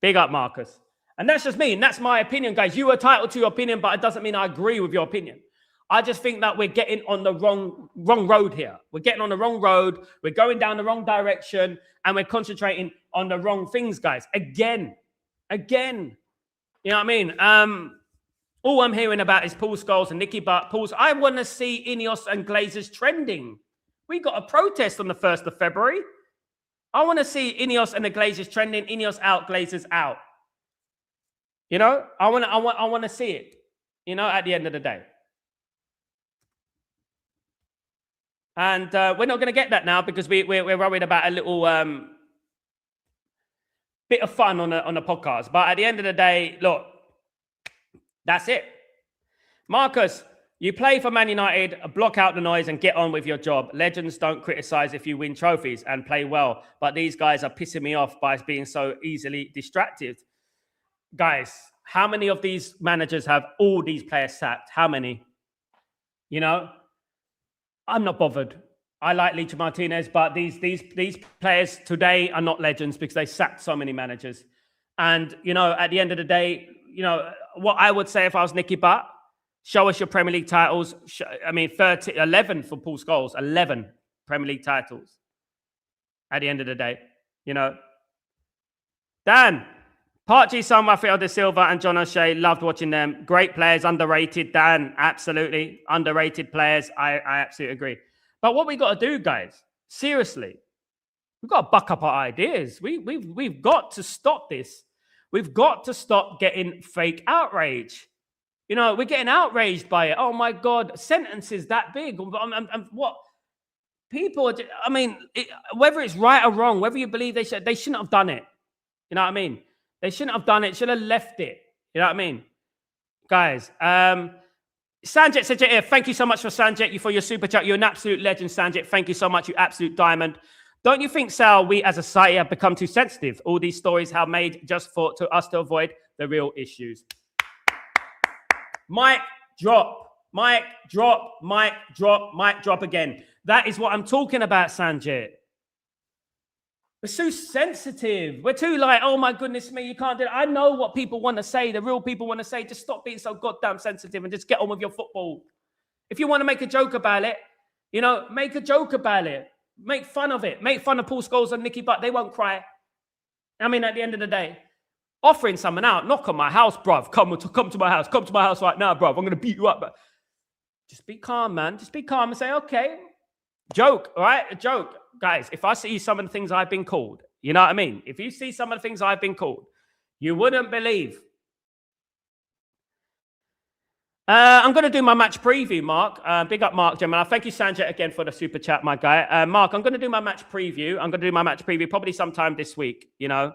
Big up, Marcus. And that's just me, and that's my opinion, guys. You are entitled to your opinion, but it doesn't mean I agree with your opinion. I just think that we're getting on the wrong road here. We're getting on the wrong road. We're going down the wrong direction, and we're concentrating on the wrong things, guys. Again. You know what I mean? All I'm hearing about is Paul Scholes and Nicky Butt. I want to see Ineos and Glazers trending. We got a protest on the 1st of February. I want to see Ineos and the Glazers trending. Ineos out, Glazers out. You know, I want to see it. You know, at the end of the day. And we're not going to get that now because we're worried about a little bit of fun on a podcast. But at the end of the day, look, that's it. Marcus, you play for Man United, block out the noise and get on with your job. Legends don't criticize if you win trophies and play well. But these guys are pissing me off by being so easily distracted. Guys, how many of these managers have all these players sacked? How many? You know? I'm not bothered. I like Licha Martinez, but these players today are not legends because they sacked so many managers. And, you know, at the end of the day, you know, what I would say if I was Nicky Butt, show us your Premier League titles. 11 for Paul Scholes, 11 Premier League titles at the end of the day, you know. Dan, Parchi, Son, Rafael de Silva and John O'Shea, loved watching them. Great players, underrated. Dan, absolutely. Underrated players. I absolutely agree. But what we got to do, guys, seriously, we've got to buck up our ideas. We've got to stop this. We've got to stop getting fake outrage. You know, we're getting outraged by it. Oh, my God, sentences that big. And what? People, I mean, whether it's right or wrong, whether you believe they shouldn't have done it. You know what I mean? They shouldn't have done it. Should have left it. You know what I mean? Guys, Sanjit said, thank you so much for Sanjit, for your super chat. You're an absolute legend, Sanjit. Thank you so much, you absolute diamond. Don't you think, Sal, we as a society have become too sensitive? All these stories are made just to us to avoid the real issues. Mic drop. Mic drop, mic drop, mic drop again. That is what I'm talking about, Sanjit. We're so sensitive. We're too like, oh my goodness me, you can't do it. I know what people want to say. The real people want to say, just stop being so goddamn sensitive and just get on with your football. If you want to make a joke about it, you know, make a joke about it. Make fun of it. Make fun of Paul Scholes and Nicky Butt. They won't cry. I mean, at the end of the day, offering someone out, knock on my house, bruv. Come to my house. Come to my house right now, bruv. I'm going to beat you up. But just be calm, man. Just be calm and say, okay. Joke, all right? A joke. Guys, if I see some of the things I've been called, you know what I mean? If you see some of the things I've been called, you wouldn't believe. I'm going to do my match preview, Mark. Big up, Mark Gemini. Thank you, Sanjay, again for the super chat, my guy. Mark, I'm going to do my match preview. I'm going to do my match preview probably sometime this week, you know.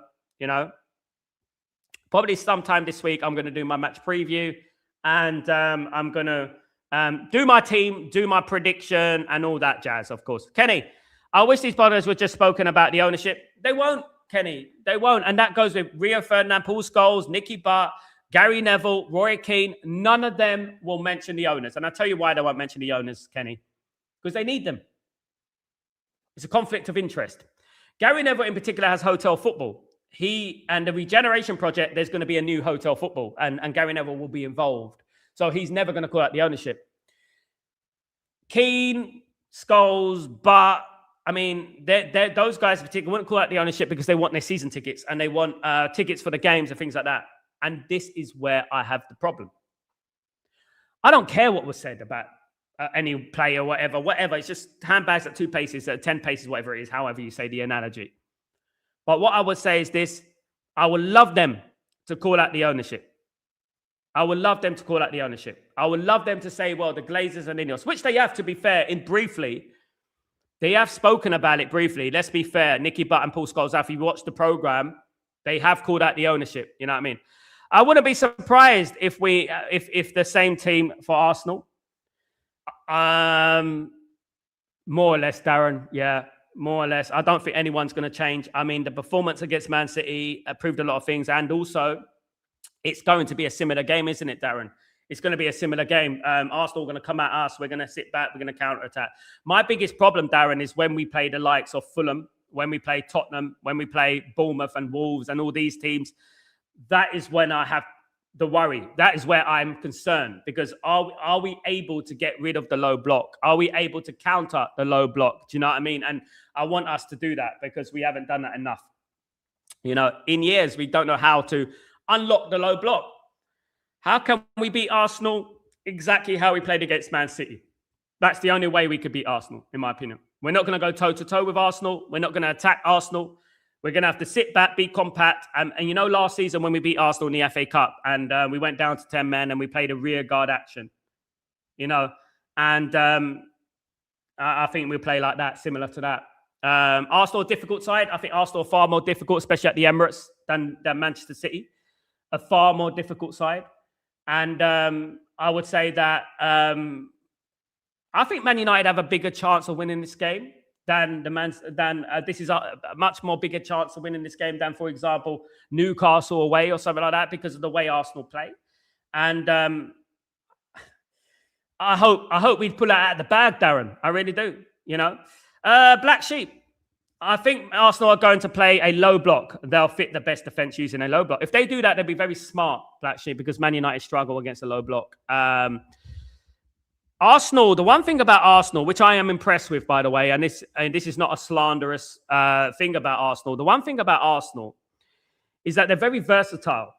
Probably sometime this week, I'm going to do my match preview. And I'm going to do my team, do my prediction, and all that jazz, of course. Kenny, I wish these brothers were just spoken about the ownership. They won't, Kenny. They won't. And that goes with Rio Ferdinand, Paul Scholes, Nicky Butt, Gary Neville, Roy Keane. None of them will mention the owners. And I'll tell you why they won't mention the owners, Kenny. Because they need them. It's a conflict of interest. Gary Neville in particular has hotel football. He and the Regeneration Project, there's going to be a new hotel football. And Gary Neville will be involved. So he's never going to call out the ownership. Keane, Scholes, Butt, I mean, those guys in particular wouldn't call out the ownership because they want their season tickets and they want tickets for the games and things like that. And this is where I have the problem. I don't care what was said about any player, whatever. It's just handbags at 2 paces, at 10 paces, whatever it is, however you say the analogy. But what I would say is this. I would love them to call out the ownership. I would love them to call out the ownership. I would love them to say, well, the Glazers and Ineos, which they have, to be fair, in briefly. They have spoken about it briefly. Let's be fair. Nicky Butt and Paul Scholes, if you watch the program, they have called out the ownership. You know what I mean? I wouldn't be surprised if if the same team for Arsenal. More or less, Darren. Yeah, more or less. I don't think anyone's going to change. I mean, the performance against Man City proved a lot of things. And also, it's going to be a similar game, isn't it, Darren? It's going to be a similar game. Arsenal are going to come at us. We're going to sit back. We're going to counter-attack. My biggest problem, Darren, is when we play the likes of Fulham, when we play Tottenham, when we play Bournemouth and Wolves and all these teams. That is when I have the worry. That is where I'm concerned. Because are we able to get rid of the low block? Are we able to counter the low block? Do you know what I mean? And I want us to do that because we haven't done that enough. You know, in years, we don't know how to unlock the low block. How can we beat Arsenal? Exactly how we played against Man City. That's the only way we could beat Arsenal, in my opinion. We're not going to go toe-to-toe with Arsenal. We're not going to attack Arsenal. We're going to have to sit back, be compact. And you know, last season when we beat Arsenal in the FA Cup and we went down to 10 men and we played a rear guard action, you know, and I think we'll play like that, similar to that. Arsenal, difficult side. I think Arsenal are far more difficult, especially at the Emirates, than Manchester City. A far more difficult side. And I would say that I think Man United have a bigger chance of winning this game than this is a much more bigger chance of winning this game than, for example, Newcastle away or something like that because of the way Arsenal play. And I hope we pull it out of the bag, Darren. I really do. You know, Black Sheep. I think Arsenal are going to play a low block. They'll fit the best defense using a low block. If they do that, they'll be very smart, Black Sheep, because Man United struggle against a low block. Arsenal, the one thing about Arsenal, which I am impressed with, by the way, and this is not a slanderous thing about Arsenal. The one thing about Arsenal is that they're very versatile.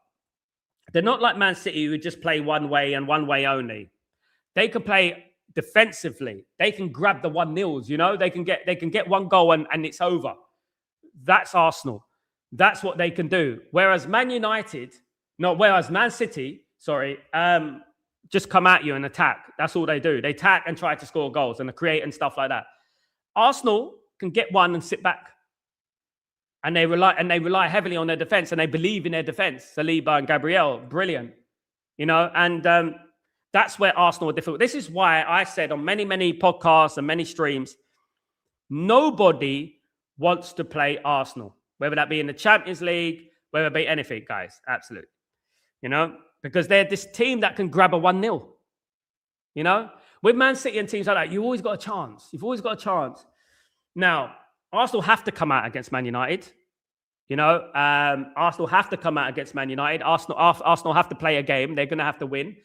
They're not like Man City, who just play one way and one way only. They can play defensively. They can grab the 1-0s, you know, they can get one goal and it's over. That's Arsenal. That's what they can do. Whereas Man City, just come at you and attack. That's all they do. They attack and try to score goals and create and stuff like that. Arsenal can get one and sit back. And they rely heavily on their defense and they believe in their defense. Saliba and Gabriel, brilliant. You know, and that's where Arsenal are difficult. This is why I said on many, many podcasts and many streams, nobody wants to play Arsenal, whether that be in the Champions League, whether it be anything, guys. Absolutely. You know, because they're this team that can grab a 1-0. You know, with Man City and teams like that, you always got a chance. You've always got a chance. Now, Arsenal have to come out against Man United. You know, Arsenal have to come out against Man United. Arsenal have to play a game. They're going to have to win.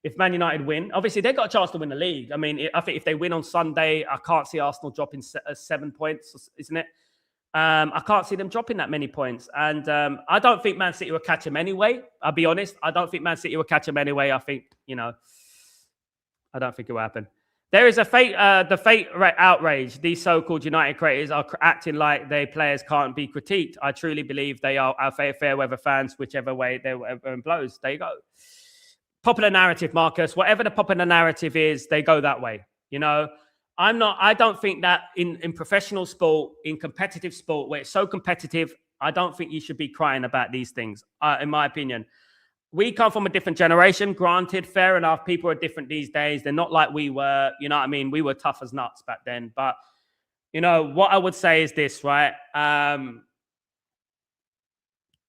If Man United win, obviously they've got a chance to win the league. I mean, I think if they win on Sunday, I can't see Arsenal dropping 7 points, isn't it? I can't see them dropping that many points. And I don't think Man City will catch them anyway. I'll be honest. I don't think Man City will catch them anyway. I think, you know, I don't think it will happen. There is the fate outrage. These so-called United creators are acting like their players can't be critiqued. I truly believe they are our fair weather fans, whichever way they blows. There you go. Popular narrative, Marcus. Whatever the popular narrative is, they go that way. You know, I don't think that in professional sport, in competitive sport, where it's so competitive, I don't think you should be crying about these things, in my opinion. We come from a different generation, granted, fair enough. People are different these days. They're not like we were, you know what I mean? We were tough as nuts back then. But, you know, what I would say is this, right?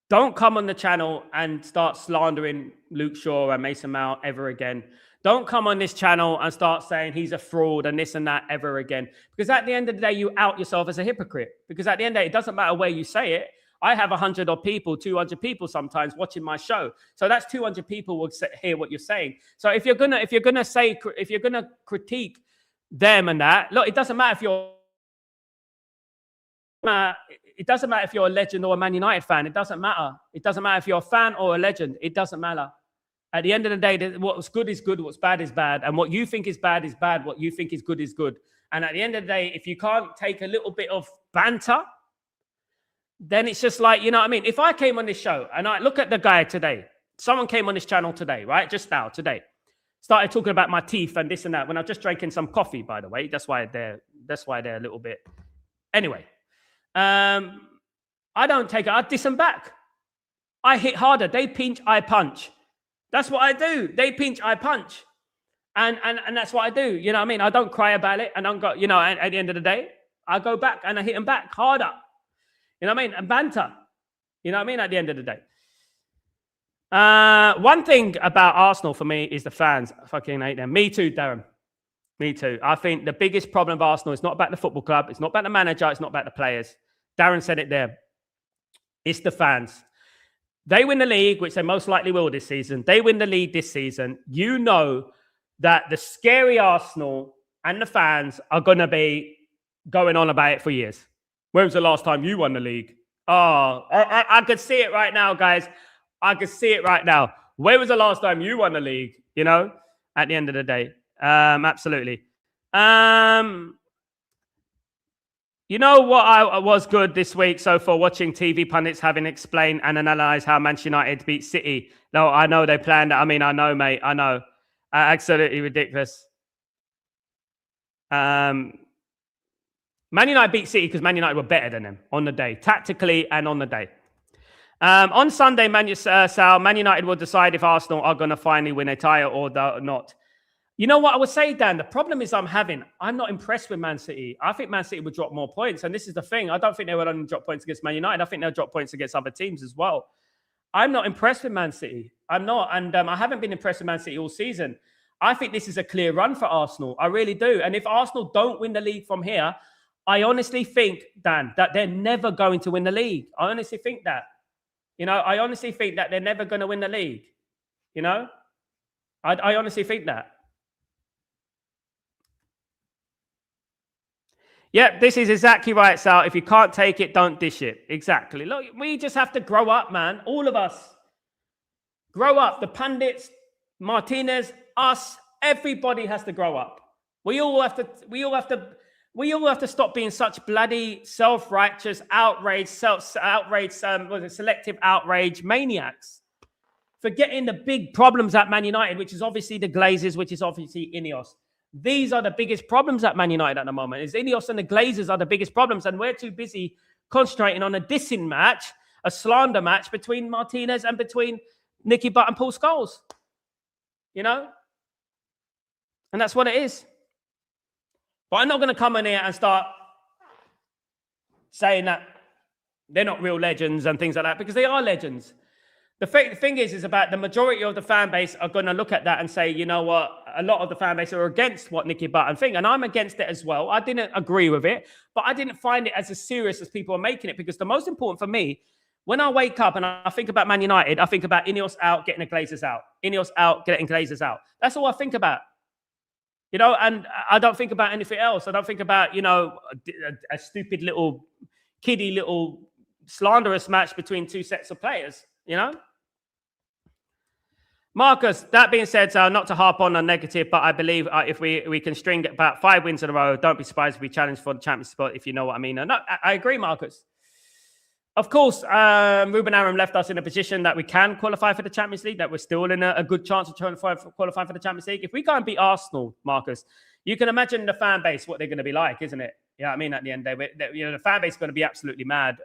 Don't come on the channel and start slandering Luke Shaw and Mason Mount ever again. Don't come on this channel and start saying he's a fraud and this and that ever again. Because at the end of the day, you out yourself as a hypocrite. Because at the end of the day, it doesn't matter where you say it. I have 100 odd people, 200 people sometimes watching my show. So that's 200 people will hear what you're saying. So if you're gonna critique them and that, look, it doesn't matter if you're a legend or a Man United fan. It doesn't matter. It doesn't matter if you're a fan or a legend. It doesn't matter. At the end of the day, what's good is good, what's bad is bad. And what you think is bad is bad. What you think is good is good. And at the end of the day, if you can't take a little bit of banter, then it's just like, you know what I mean? If I came on this show and I look at the guy today, someone came on this channel today, right? Just now, today. Started talking about my teeth and this and that when I was just drinking some coffee, by the way. That's why they're a little bit. Anyway, I don't take it. I diss them back. I hit harder. They pinch, I punch. That's what I do. They pinch, I punch. And that's what I do. You know what I mean? I don't cry about it. And I don't go, you know, at the end of the day, I go back and I hit them back harder. You know what I mean? And banter. You know what I mean? At the end of the day. One thing about Arsenal for me is the fans. I fucking hate them. Me too, Darren. Me too. I think the biggest problem of Arsenal is not about the football club. It's not about the manager. It's not about the players. Darren said it there. It's the fans. They win the league, which they most likely will this season. They win the league this season. You know that the scary Arsenal and the fans are going to be going on about it for years. When was the last time you won the league? Oh, I could see it right now, guys. I could see it right now. When was the last time you won the league? You know, at the end of the day. Absolutely. You know what I was good this week so far, watching TV pundits having explained and analysed how Manchester United beat City. No, I know they planned it. I mean, I know, mate. I know. Absolutely ridiculous. Man United beat City because Man United were better than them on the day, tactically and on the day. On Sunday, Sal, Man United will decide if Arsenal are going to finally win a title or not. You know what I would say, Dan? The problem is I'm not impressed with Man City. I think Man City would drop more points. And this is the thing. I don't think they will only drop points against Man United. I think they'll drop points against other teams as well. I'm not impressed with Man City. I'm not. And I haven't been impressed with Man City all season. I think this is a clear run for Arsenal. I really do. And if Arsenal don't win the league from here, I honestly think, Dan, that they're never going to win the league. I honestly think that. You know, I honestly think that they're never going to win the league. You know? I honestly think that. Yeah, this is exactly right, Sal. If you can't take it, don't dish it. Exactly. Look, we just have to grow up, man. All of us. Grow up. The pundits, Martinez, us, everybody has to grow up. We all have to stop being such bloody self-righteous, selective outrage maniacs. Forgetting the big problems at Man United, which is obviously the Glazers, which is obviously Ineos. These are the biggest problems at Man United at the moment. Is Ineos and the Glazers are the biggest problems, and we're too busy concentrating on a dissing match, a slander match between Martinez and between Nicky Butt and Paul Scholes. You know? And that's what it is. But I'm not going to come in here and start saying that they're not real legends and things like that, because they are legends. The thing is about the majority of the fan base are going to look at that and say, you know what, a lot of the fan base are against what Nicky Button think, and I'm against it as well. I didn't agree with it, but I didn't find it as serious as people are making it, because the most important for me, when I wake up and I think about Man United, I think about Ineos out, getting the Glazers out. Ineos out, getting Glazers out. That's all I think about. You know, and I don't think about anything else. I don't think about, you know, a stupid little kiddie little slanderous match between two sets of players, you know? Marcus, that being said, not to harp on a negative, but I believe if we can string about 5 wins in a row, don't be surprised if we challenge for the Champions spot, if you know what I mean. No, I agree, Marcus. Of course, Ruben Aram left us in a position that we can qualify for the Champions League, that we're still in a good chance of qualifying for the Champions League. If we go and beat Arsenal, Marcus, you can imagine the fan base, what they're going to be like, isn't it? Yeah, I mean, at the end of the day, you know, the fan base is going to be absolutely mad.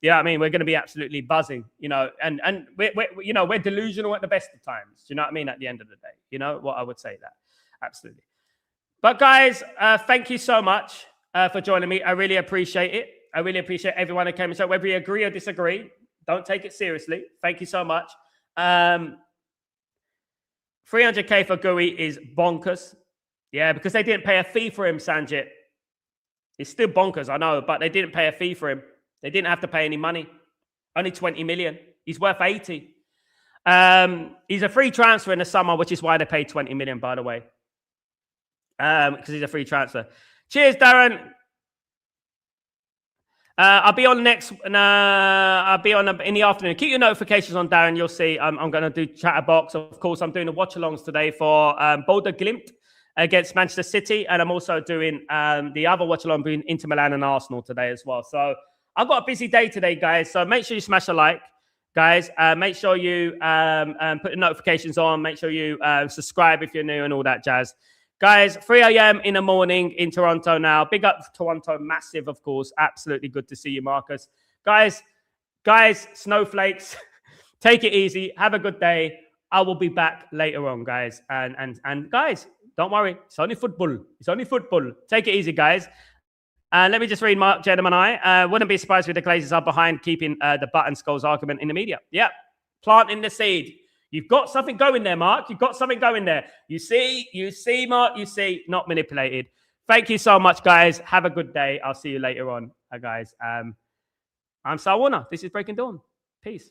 Yeah, I mean, we're going to be absolutely buzzing, you know, and we're delusional at the best of times. Do you know what I mean? At the end of the day, you know what I would say that. Absolutely. But guys, thank you so much for joining me. I really appreciate it. I really appreciate everyone who came and said, whether you agree or disagree, don't take it seriously. Thank you so much. 300K for Gui is bonkers. Yeah, because they didn't pay a fee for him, Sanjit. It's still bonkers, I know, but they didn't pay a fee for him. They didn't have to pay any money. Only 20 million. He's worth 80. He's a free transfer in the summer, which is why they paid 20 million, by the way. Because he's a free transfer. Cheers, Darren. I'll be on next. I'll be on in the afternoon. Keep your notifications on, Darren. You'll see. I'm going to do Chatterbox. Of course, I'm doing the watch-alongs today for Boulder Glimt against Manchester City, and I'm also doing the other watch-along between Inter Milan and Arsenal today as well. So I've got a busy day today, guys. So make sure you smash a like, guys. Make sure you put the notifications on. Make sure you subscribe if you're new and all that jazz. Guys, 3 a.m. in the morning in Toronto now. Big up Toronto, massive, of course. Absolutely good to see you, Marcus. Guys, snowflakes, take it easy. Have a good day. I will be back later on, guys. And guys, don't worry. It's only football. It's only football. Take it easy, guys. Let me just read Mark, Jedem and I. Wouldn't be surprised if the Glazers are behind keeping the Button Skulls argument in the media. Yeah, planting the seed. You've got something going there, Mark. You've got something going there. You see, Mark, you see, not manipulated. Thank you so much, guys. Have a good day. I'll see you later on, guys. I'm Sal Warner. This is Breaking Dawn. Peace.